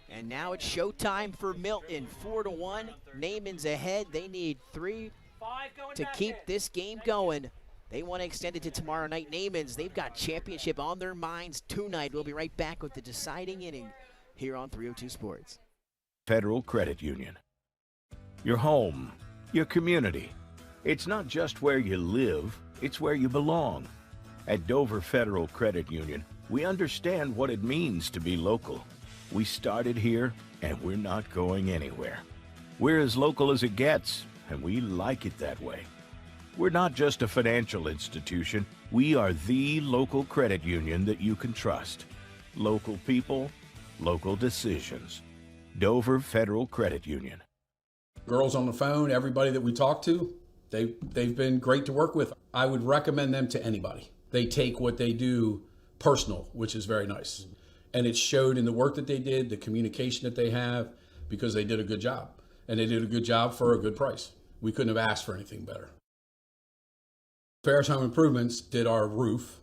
And now it's showtime for Milton. 4-1. Naamans ahead. They need 3 to keep this game going. They want to extend it to tomorrow night. Naamans, they've got championship on their minds tonight. We'll be right back with the deciding inning here on 302 Sports. Federal Credit Union. Your home, your community. It's not just where you live, it's where you belong. At Dover Federal Credit Union, we understand what it means to be local. We started here, and we're not going anywhere. We're as local as it gets, and we like it that way. We're not just a financial institution. We are the local credit union that you can trust. Local people, local decisions. Dover Federal Credit Union. Girls on the phone, everybody that we talk to, they've been great to work with. I would recommend them to anybody. They take what they do personal, which is very nice. And it showed in the work that they did, the communication that they have, because they did a good job. And they did a good job for a good price. We couldn't have asked for anything better. Ferris Home Improvements did our roof,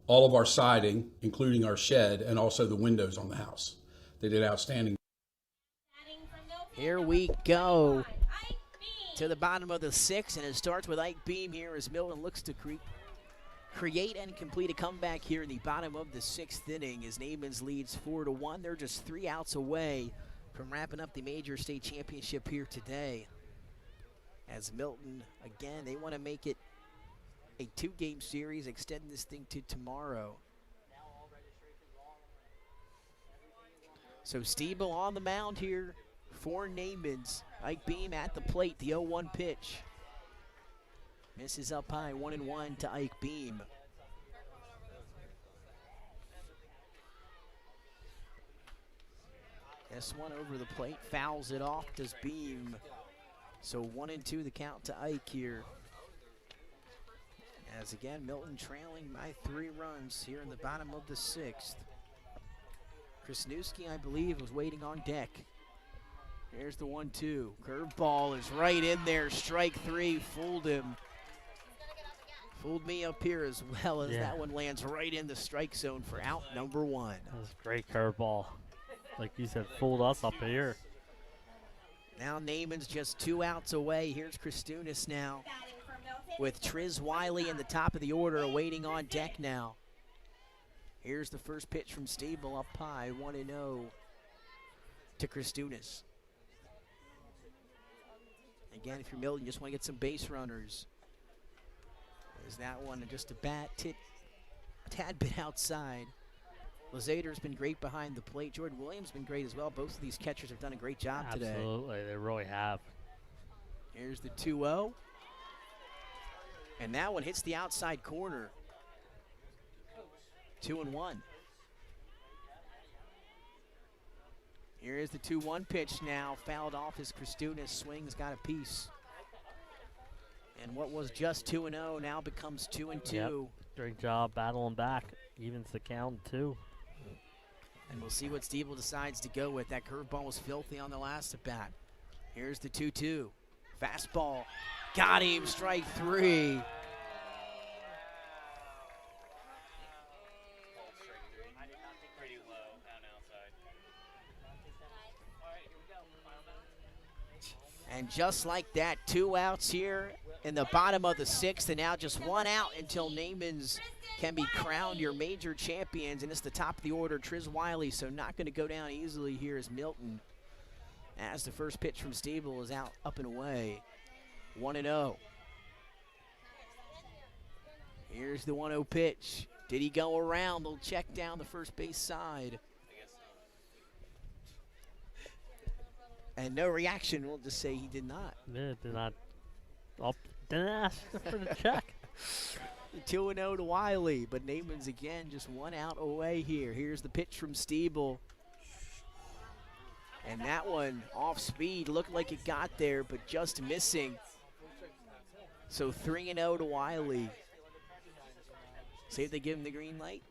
all of our siding, including our shed, and also the windows on the house. They did outstanding. Here we go to the bottom of the 6th, and it starts with Ike Beam here as Milton looks to create and complete a comeback here in the bottom of the 6th inning as Naamans leads 4-1. They're just 3 outs away from wrapping up the major state championship here today. As Milton, again, they want to make it a 2-game series, extend this thing to tomorrow. So Stiebel on the mound here for Naamans. Ike Beam at the plate, the 0-1 pitch. Misses up high, 1-1 to Ike Beam. S1 over the plate, fouls it off, does Beam. So 1-2 the count to Ike here. As again, Milton trailing by 3 runs here in the bottom of the 6th. Krasnewski, I believe, was waiting on deck. Here's the 1-2. Curveball is right in there. Strike 3, fooled him. Fooled me up here as well as that one lands right in the strike zone for out number 1. That was a great curveball. Like you said, fooled us up here. Now Naamans just 2 outs away. Here's Kristunas now with Triz Wiley in the top of the order waiting on deck now. Here's the first pitch from Stiebel up high, 1-0 to Kristunas. Again, if you're Milton, you just want to get some base runners. Is that one just a tad bit outside. Lazader's been great behind the plate. Jordan Williams been great as well. Both of these catchers have done a great job today. Absolutely, they really have. Here's the 2-0. And that one hits the outside corner. 2-1. Here is the 2-1 pitch now. Fouled off as Kristunas swings, got a piece. And what was just 2-0 now becomes 2-2. Yep. Great job battling back. Evens the count 2. And we'll see what Stiebel decides to go with. That curveball was filthy on the last at bat. Here's the 2-2. Fastball. Got him, strike 3. And just like that, 2 outs here in the bottom of the 6th, and now just one out until Naamans can be crowned your major champions, and it's the top of the order, Triz Wiley, so not going to go down easily here as Milton, as the first pitch from Stable is out, up and away, 1-0. Here's the 1-0 pitch. Did he go around? They'll check down the first base side. And no reaction. We'll just say he did not. Yeah, did not. Didn't ask for the check. 2-0 to Wiley, but Naamans again just one out away here. Here's the pitch from Stiebel. And that one off speed, looked like it got there, but just missing. So 3-0 to Wiley. See if they give him the green light.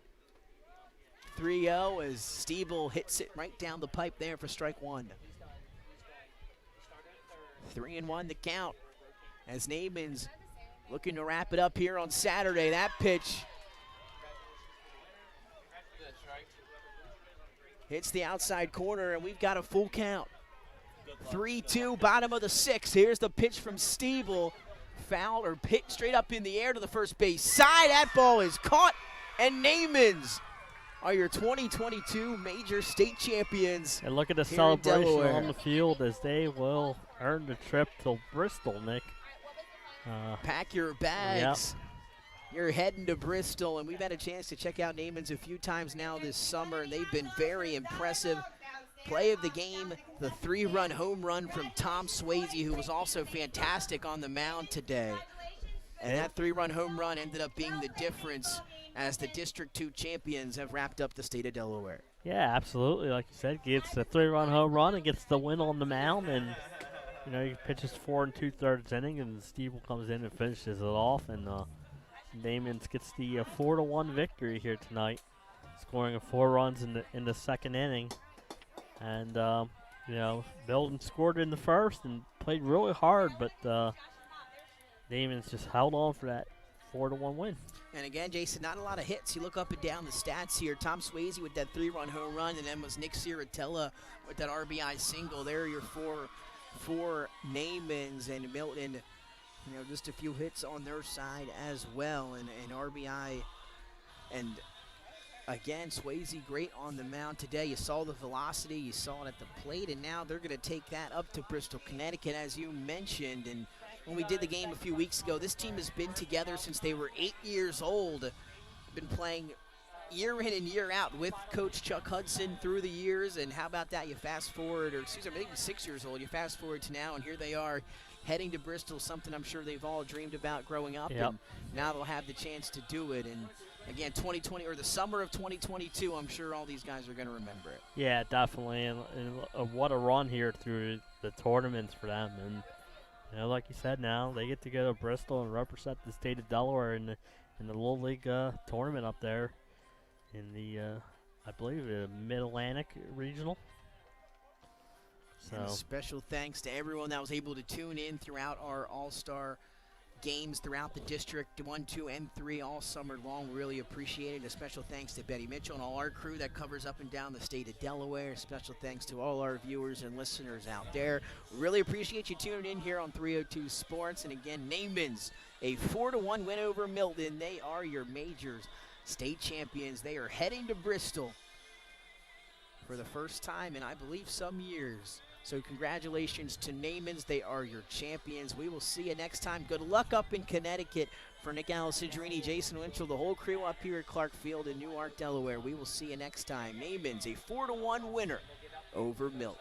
3-0 as Stiebel hits it right down the pipe there for strike one. 3-1 the count as Naamans looking to wrap it up here on Saturday. That pitch hits the outside corner, and we've got a full count. 3-2, bottom of the 6th. Here's the pitch from Stiebel. Foul or hit straight up in the air to the first base side. That ball is caught, and Naamans are your 2022 major state champions. And look at the celebration on the field as they will earn the trip to Bristol, Nick. Pack your bags. Yep. You're heading to Bristol, and we've had a chance to check out Naamans a few times now this summer, and they've been very impressive. Play of the game, the 3-run home run from Tom Swayze, who was also fantastic on the mound today. And that 3-run home run ended up being the difference as the District 2 champions have wrapped up the state of Delaware. Yeah, absolutely. Like you said, gets the 3-run home run and gets the win on the mound. And, you know, he pitches 4 2/3 inning, and Steve comes in and finishes it off. And Naamans gets the 4-1 victory here tonight, scoring 4 runs in the second inning. And, you know, Milton scored in the first and played really hard, but Naamans just held on for that 4-1 win. And again, Jason, not a lot of hits. You look up and down the stats here. Tom Swayze with that 3-run home run, and then was Nick Ciratella with that RBI single. There are your four Naamans, and Milton, you know, just a few hits on their side as well, and RBI. And again, Swayze great on the mound today. You saw the velocity, you saw it at the plate, and now they're going to take that up to Bristol, Connecticut, as you mentioned. And when we did the game a few weeks ago, this team has been together since they were 8 years old. Been playing year in and year out with Coach Chuck Hudson through the years. And how about that? You fast forward, or excuse me, maybe 6 years old. You fast forward to now, and here they are heading to Bristol, something I'm sure they've all dreamed about growing up. Yep. And now they'll have the chance to do it. And again, 2020 or the summer of 2022, I'm sure all these guys are going to remember it. Yeah, definitely, and what a run here through the tournaments for them. And you know, like you said, now they get to go to Bristol and represent the state of Delaware in the Little League tournament up there in the, I believe, the Mid-Atlantic Regional. So and a special thanks to everyone that was able to tune in throughout our All-Star games throughout the district, 1, 2, and 3 all summer long. Really appreciate it. A special thanks to Betty Mitchell and all our crew that covers up and down the state of Delaware. A special thanks to all our viewers and listeners out there. Really appreciate you tuning in here on 302 Sports. And again, Naamans, a 4-1 win over Milton. They are your majors state champions. They are heading to Bristol for the first time in, I believe, some years. So congratulations to Naamans. They are your champions. We will see you next time. Good luck up in Connecticut. For Nick Alessandrini, Jason Winchell, the whole crew up here at Clark Field in Newark, Delaware. We will see you next time. Naamans, a 4-1 winner over Milton.